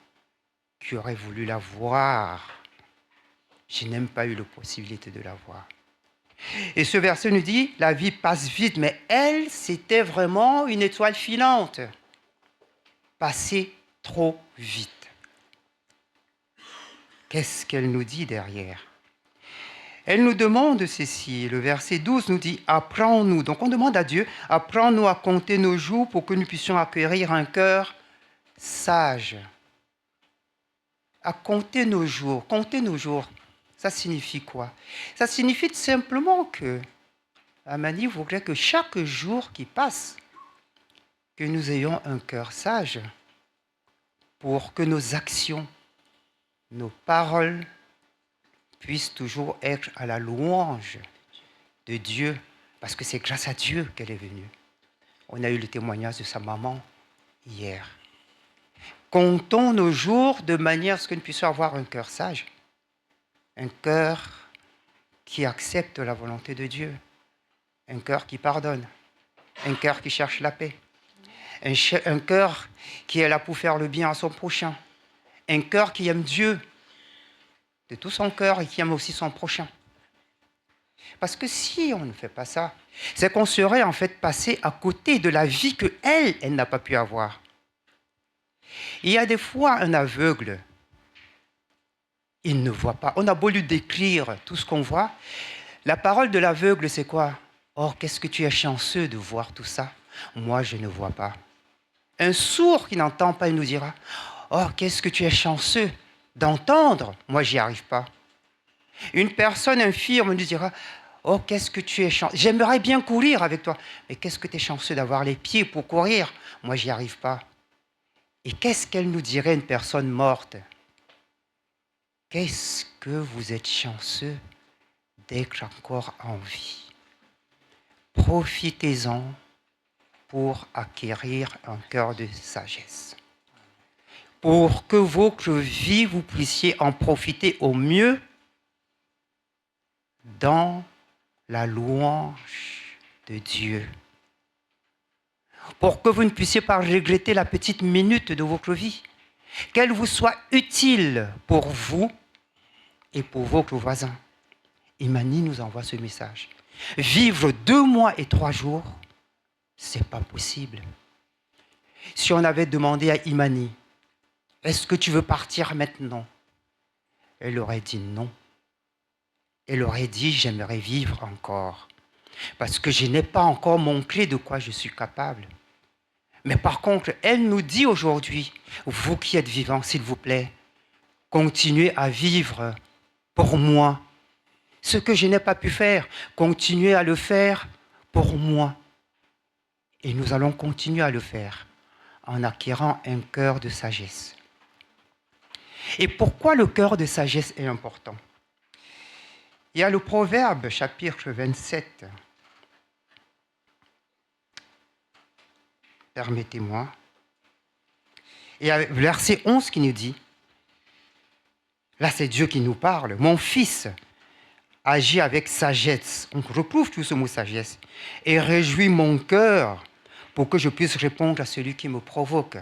qui aurais voulu la voir. Je n'ai même pas eu la possibilité de la voir. Et ce verset nous dit, la vie passe vite, mais elle, c'était vraiment une étoile filante. Passer trop vite. Qu'est-ce qu'elle nous dit derrière? Elle nous demande ceci, le verset 12 nous dit, apprends-nous. Donc on demande à Dieu, apprends-nous à compter nos jours pour que nous puissions acquérir un cœur sage. À compter nos jours. Compter nos jours, ça signifie quoi? Ça signifie simplement que Amani voudrait que chaque jour qui passe, que nous ayons un cœur sage pour que nos actions, nos paroles puissent toujours être à la louange de Dieu, parce que c'est grâce à Dieu qu'elle est venue. On a eu le témoignage de sa maman hier. Comptons nos jours de manière à ce que nous puissions avoir un cœur sage, un cœur qui accepte la volonté de Dieu, un cœur qui pardonne, un cœur qui cherche la paix, un cœur qui est là pour faire le bien à son prochain, un cœur qui aime Dieu de tout son cœur et qui aime aussi son prochain. Parce que si on ne fait pas ça, c'est qu'on serait en fait passé à côté de la vie qu'elle n'a pas pu avoir. Il y a des fois un aveugle, il ne voit pas. On a beau lui décrire tout ce qu'on voit. La parole de l'aveugle, c'est quoi? Oh, qu'est-ce que tu es chanceux de voir tout ça. Moi, je ne vois pas. Un sourd qui n'entend pas, il nous dira, oh, qu'est-ce que tu es chanceux d'entendre. Moi, j'y arrive pas. Une personne infirme nous dira, oh, qu'est-ce que tu es chanceux. J'aimerais bien courir avec toi. Mais qu'est-ce que tu es chanceux d'avoir les pieds pour courir. Moi, j'y arrive pas. Et qu'est-ce qu'elle nous dirait, une personne morte? Qu'est-ce que vous êtes chanceux d'être encore en vie. Profitez-en pour acquérir un cœur de sagesse. Pour que votre vie, vous puissiez en profiter au mieux dans la louange de Dieu. Pour que vous ne puissiez pas regretter la petite minute de votre vie. Qu'elle vous soit utile pour vous et pour votre voisin. Imani nous envoie ce message. Vivre 2 mois et 3 jours, c'est pas possible. Si on avait demandé à Imani, est-ce que tu veux partir maintenant? Elle aurait dit non. Elle aurait dit, j'aimerais vivre encore. Parce que je n'ai pas encore montré de quoi je suis capable. Mais par contre, elle nous dit aujourd'hui, vous qui êtes vivants, s'il vous plaît, continuez à vivre pour moi. Ce que je n'ai pas pu faire, continuez à le faire pour moi. Et nous allons continuer à le faire en acquérant un cœur de sagesse. Et pourquoi le cœur de sagesse est important? Il y a le Proverbe, chapitre 27. Permettez-moi. Et il y a verset 11 qui nous dit, là c'est Dieu qui nous parle, mon fils, agis avec sagesse. On retrouve tout ce mot sagesse. Et réjouis mon cœur pour que je puisse répondre à celui qui me provoque.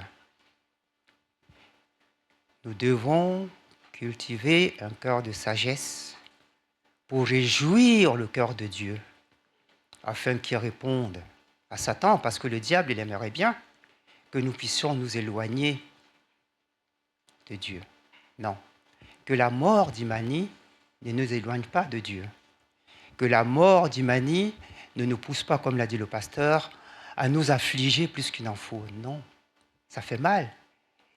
Nous devons cultiver un cœur de sagesse pour réjouir le cœur de Dieu, afin qu'il réponde à Satan, parce que le diable, il aimerait bien que nous puissions nous éloigner de Dieu. Non. Que la mort d'Imani ne nous éloigne pas de Dieu. Que la mort d'Imani ne nous pousse pas, comme l'a dit le pasteur, à nous affliger plus qu'il n'en faut. Non, ça fait mal.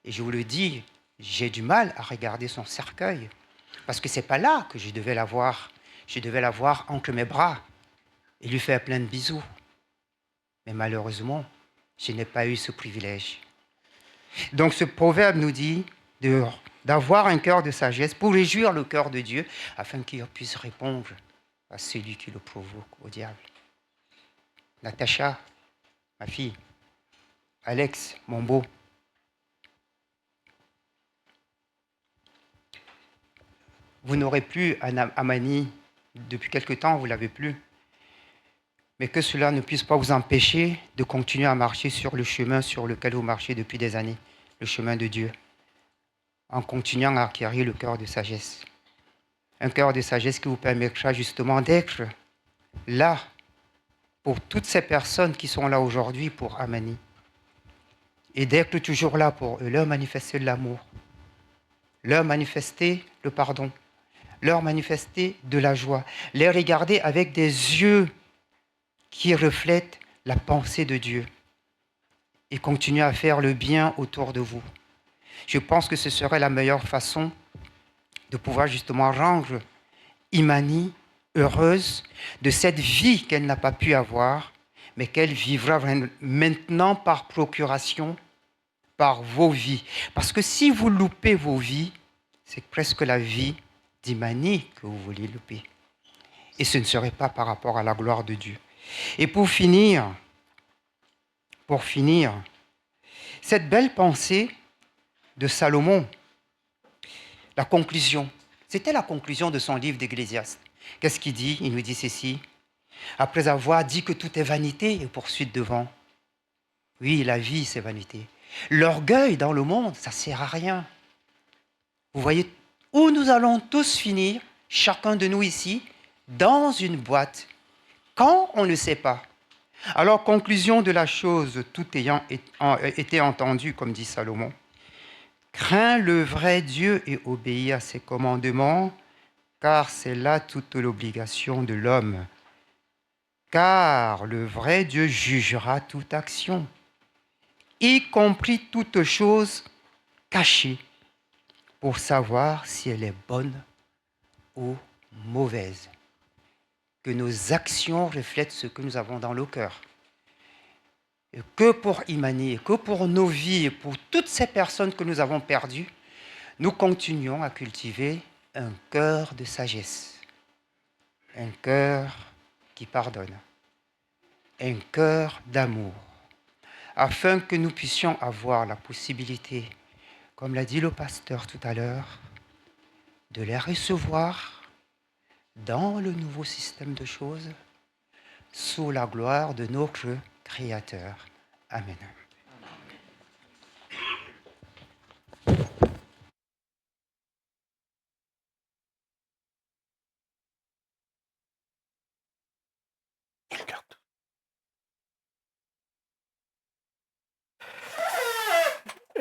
Et je vous le dis, j'ai du mal à regarder son cercueil. Parce que ce n'est pas là que je devais l'avoir. Je devais l'avoir entre mes bras et lui faire plein de bisous. Mais malheureusement, je n'ai pas eu ce privilège. Donc ce proverbe nous dit d'avoir un cœur de sagesse pour réjouir le cœur de Dieu afin qu'il puisse répondre à celui qui le provoque, au diable. Natacha, ma fille, Alex, mon beau, vous n'aurez plus un Amani depuis quelque temps, vous ne l'avez plus. Mais que cela ne puisse pas vous empêcher de continuer à marcher sur le chemin sur lequel vous marchez depuis des années, le chemin de Dieu, en continuant à acquérir le cœur de sagesse. Un cœur de sagesse qui vous permettra justement d'être là pour toutes ces personnes qui sont là aujourd'hui pour Amani. Et d'être toujours là pour eux, leur manifester de l'amour, leur manifester le pardon, leur manifester de la joie, les regarder avec des yeux qui reflètent la pensée de Dieu et continuer à faire le bien autour de vous. Je pense que ce serait la meilleure façon de pouvoir justement rendre Imani heureuse de cette vie qu'elle n'a pas pu avoir, mais qu'elle vivra maintenant par procuration, par vos vies. Parce que si vous loupez vos vies, c'est presque la vie d'Imani que vous voulez louper. Et ce ne serait pas par rapport à la gloire de Dieu. Et pour finir, cette belle pensée de Salomon, la conclusion, c'était la conclusion de son livre d'Ecclésiaste. Qu'est-ce qu'il dit? Il nous dit ceci. Après avoir dit que tout est vanité, il poursuit devant. Oui, la vie, c'est vanité. L'orgueil dans le monde, ça ne sert à rien. Vous voyez où nous allons tous finir, chacun de nous ici, dans une boîte. Quand on ne sait pas. Alors, conclusion de la chose, tout ayant été entendu, comme dit Salomon, Crains le vrai Dieu et obéis à ses commandements, car c'est là toute l'obligation de l'homme. Car le vrai Dieu jugera toute action, y compris toute chose cachée, pour savoir si elle est bonne ou mauvaise. Que nos actions reflètent ce que nous avons dans nos cœurs. Et que pour Imani, que pour nos vies et pour toutes ces personnes que nous avons perdues, nous continuons à cultiver un cœur de sagesse, un cœur qui pardonne, un cœur d'amour, afin que nous puissions avoir la possibilité, comme l'a dit le pasteur tout à l'heure, de les recevoir dans le nouveau système de choses, sous la gloire de notre Créateur. Amen.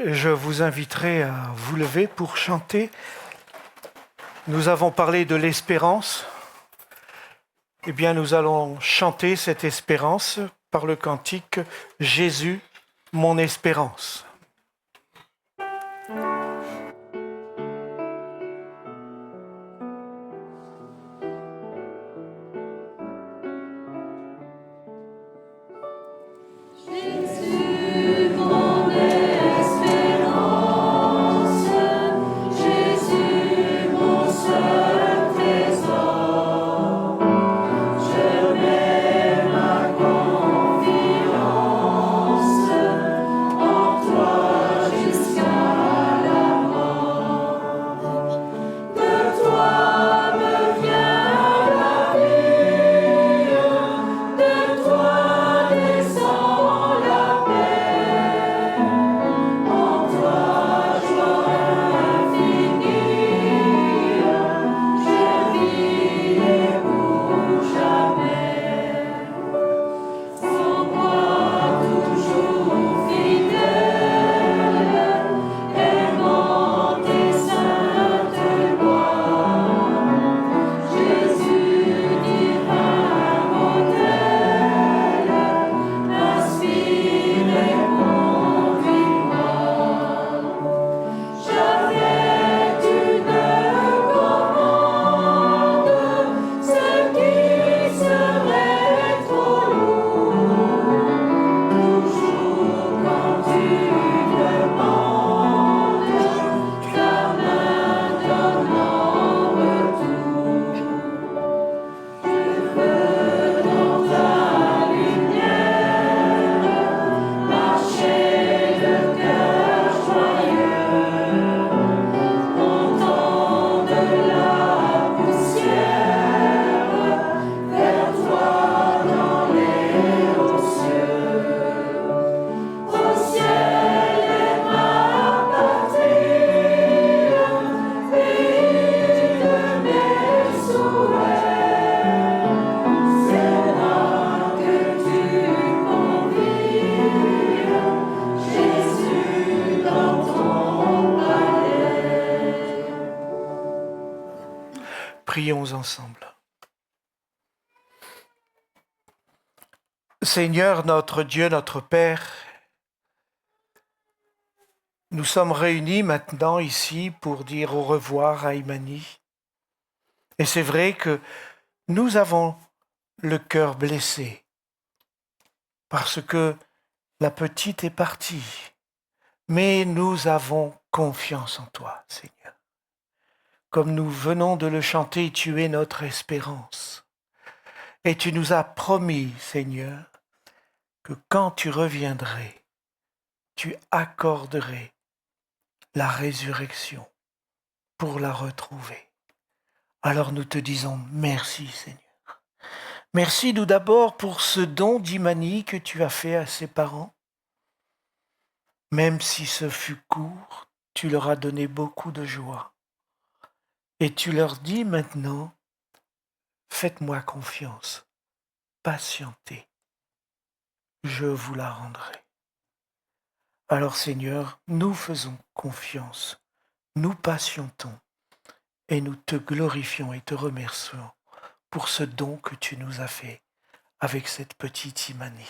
Je vous inviterai à vous lever pour chanter. Nous avons parlé de l'espérance. Eh bien, nous allons chanter cette espérance par le cantique « Jésus, mon espérance ». Prions ensemble. Seigneur, notre Dieu, notre Père, nous sommes réunis maintenant ici pour dire au revoir à Imani. Et c'est vrai que nous avons le cœur blessé parce que la petite est partie. Mais nous avons confiance en toi, Seigneur. Comme nous venons de le chanter, tu es notre espérance. Et tu nous as promis, Seigneur, que quand tu reviendrais, tu accorderais la résurrection pour la retrouver. Alors nous te disons merci, Seigneur. Merci tout d'abord pour ce don d'Imani que tu as fait à ses parents. Même si ce fut court, tu leur as donné beaucoup de joie. Et tu leur dis maintenant, faites-moi confiance, patientez, je vous la rendrai. Alors Seigneur, nous faisons confiance, nous patientons et nous te glorifions et te remercions pour ce don que tu nous as fait avec cette petite Imani.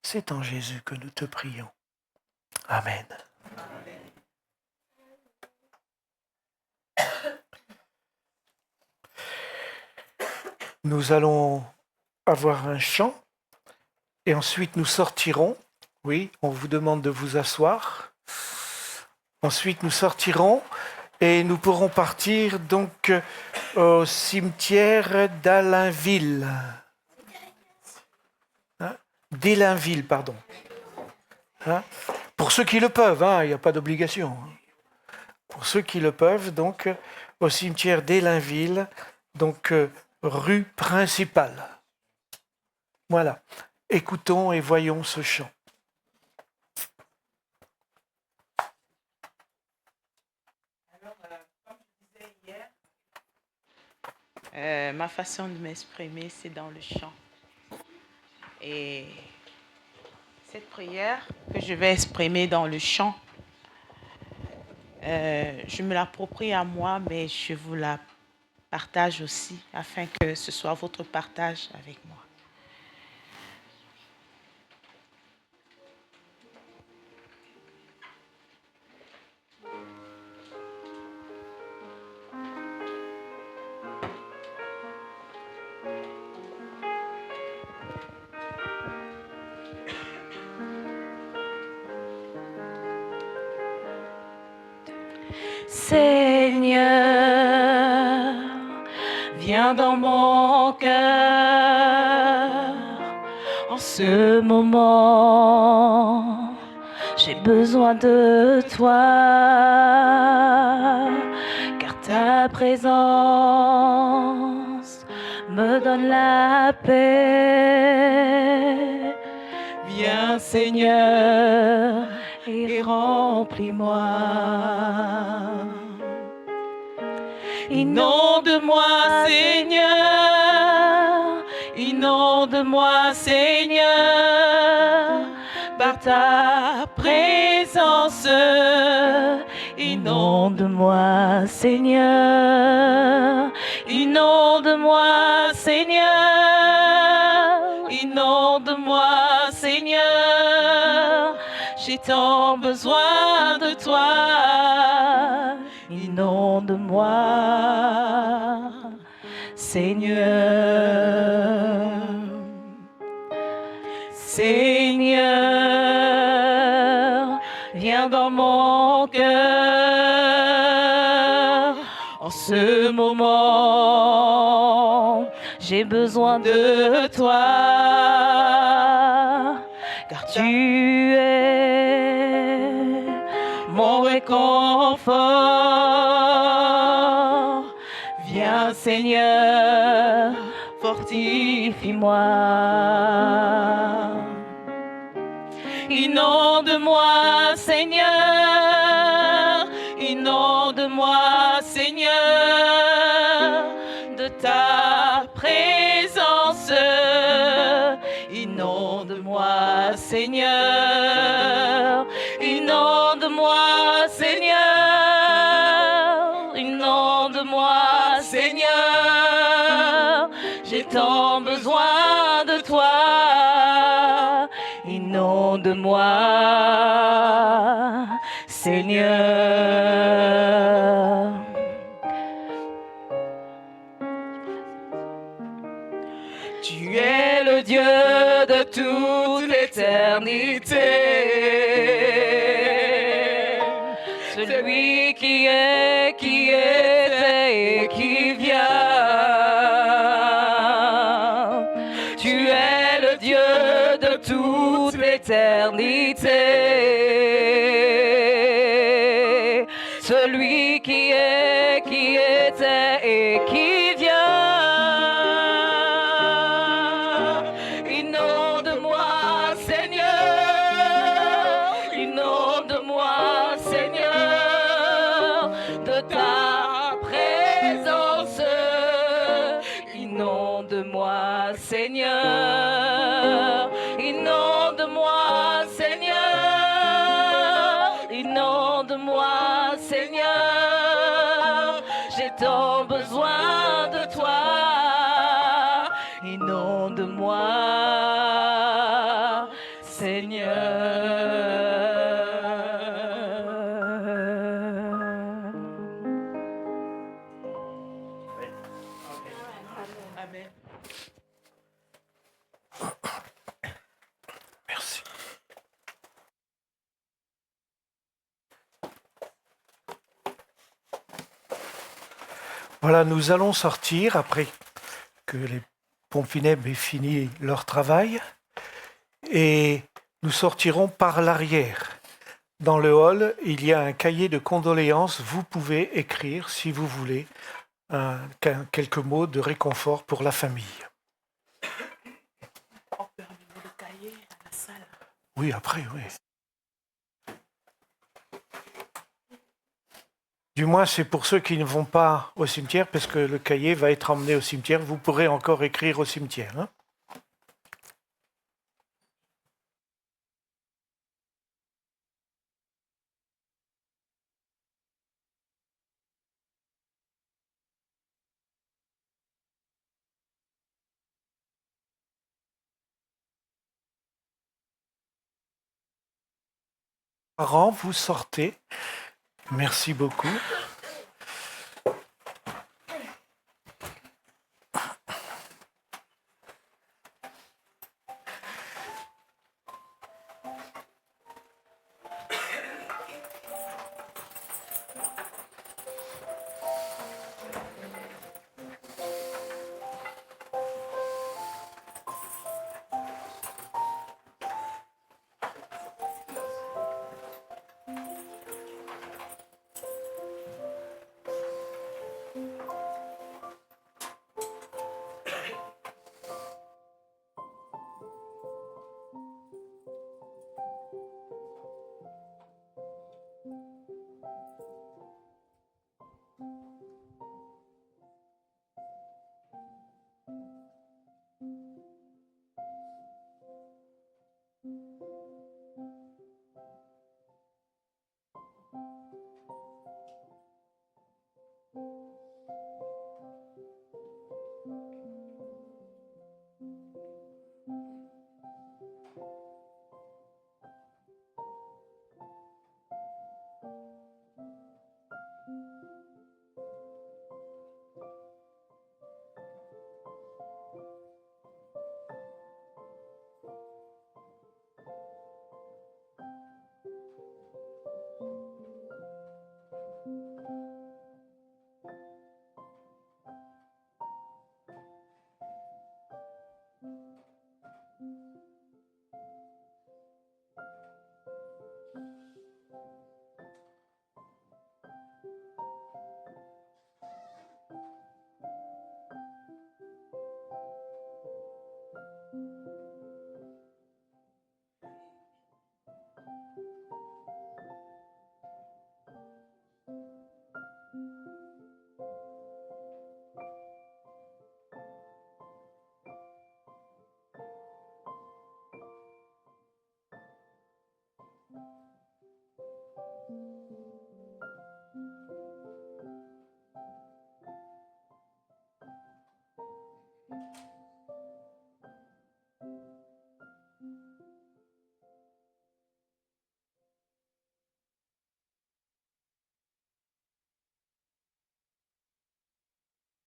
C'est en Jésus que nous te prions. Amen. Nous allons avoir un chant et ensuite nous sortirons. Oui, on vous demande de vous asseoir. Ensuite, nous sortirons et nous pourrons partir donc au cimetière d'Allainville. D'Allainville, pardon. Pour ceux qui le peuvent, il n'y a pas d'obligation. Pour ceux qui le peuvent, donc, au cimetière d'Allainville, donc rue principale. Voilà. Écoutons et voyons ce chant. Ma façon de m'exprimer, c'est dans le chant. Et cette prière que je vais exprimer dans le chant, je me l'approprie à moi, mais je vous la partage aussi, afin que ce soit votre partage avec moi. Seigneur, viens dans mon cœur en ce moment. J'ai besoin de toi, car ta présence me donne la paix. Viens Seigneur et remplis-moi. Inonde-moi Seigneur, inonde-moi Seigneur, par ta présence. Inonde-moi Seigneur, inonde-moi Seigneur, inonde-moi Seigneur, j'ai tant besoin de toi. Inonde-moi, Seigneur. Seigneur, viens dans mon cœur. En ce moment, j'ai besoin de toi, car tu es mon réconfort. Viens Seigneur, fortifie-moi. Inonde-moi Seigneur, inonde-moi Seigneur, de ta présence. Inonde-moi Seigneur, inonde-moi Seigneur, inonde-moi Seigneur, j'ai tant besoin de toi. Inonde-moi, Seigneur. Tu es le Dieu de toute l'éternité, celui qui est, qui était et qui vient. Tu es le Dieu de toute l'éternité, celui qui est, qui était et qui vient. Inonde-moi, Seigneur, inonde-moi, Seigneur, de ta présence. Inonde-moi, Seigneur, inonde-moi, Seigneur, Inonde-moi, Seigneur, j'ai tant besoin de toi. Inonde-moi, Seigneur. Amen. Merci. Voilà, nous allons sortir après que les pompes funèbres aient fini leur travail et nous sortirons par l'arrière. Dans le hall, il y a un cahier de condoléances. Vous pouvez écrire, si vous voulez, quelques mots de réconfort pour la famille. On peut ramener le cahier à la salle. Oui, après, oui. Du moins, c'est pour ceux qui ne vont pas au cimetière, parce que le cahier va être emmené au cimetière. Vous pourrez encore écrire au cimetière. Hein. Parents, vous sortez. Merci beaucoup.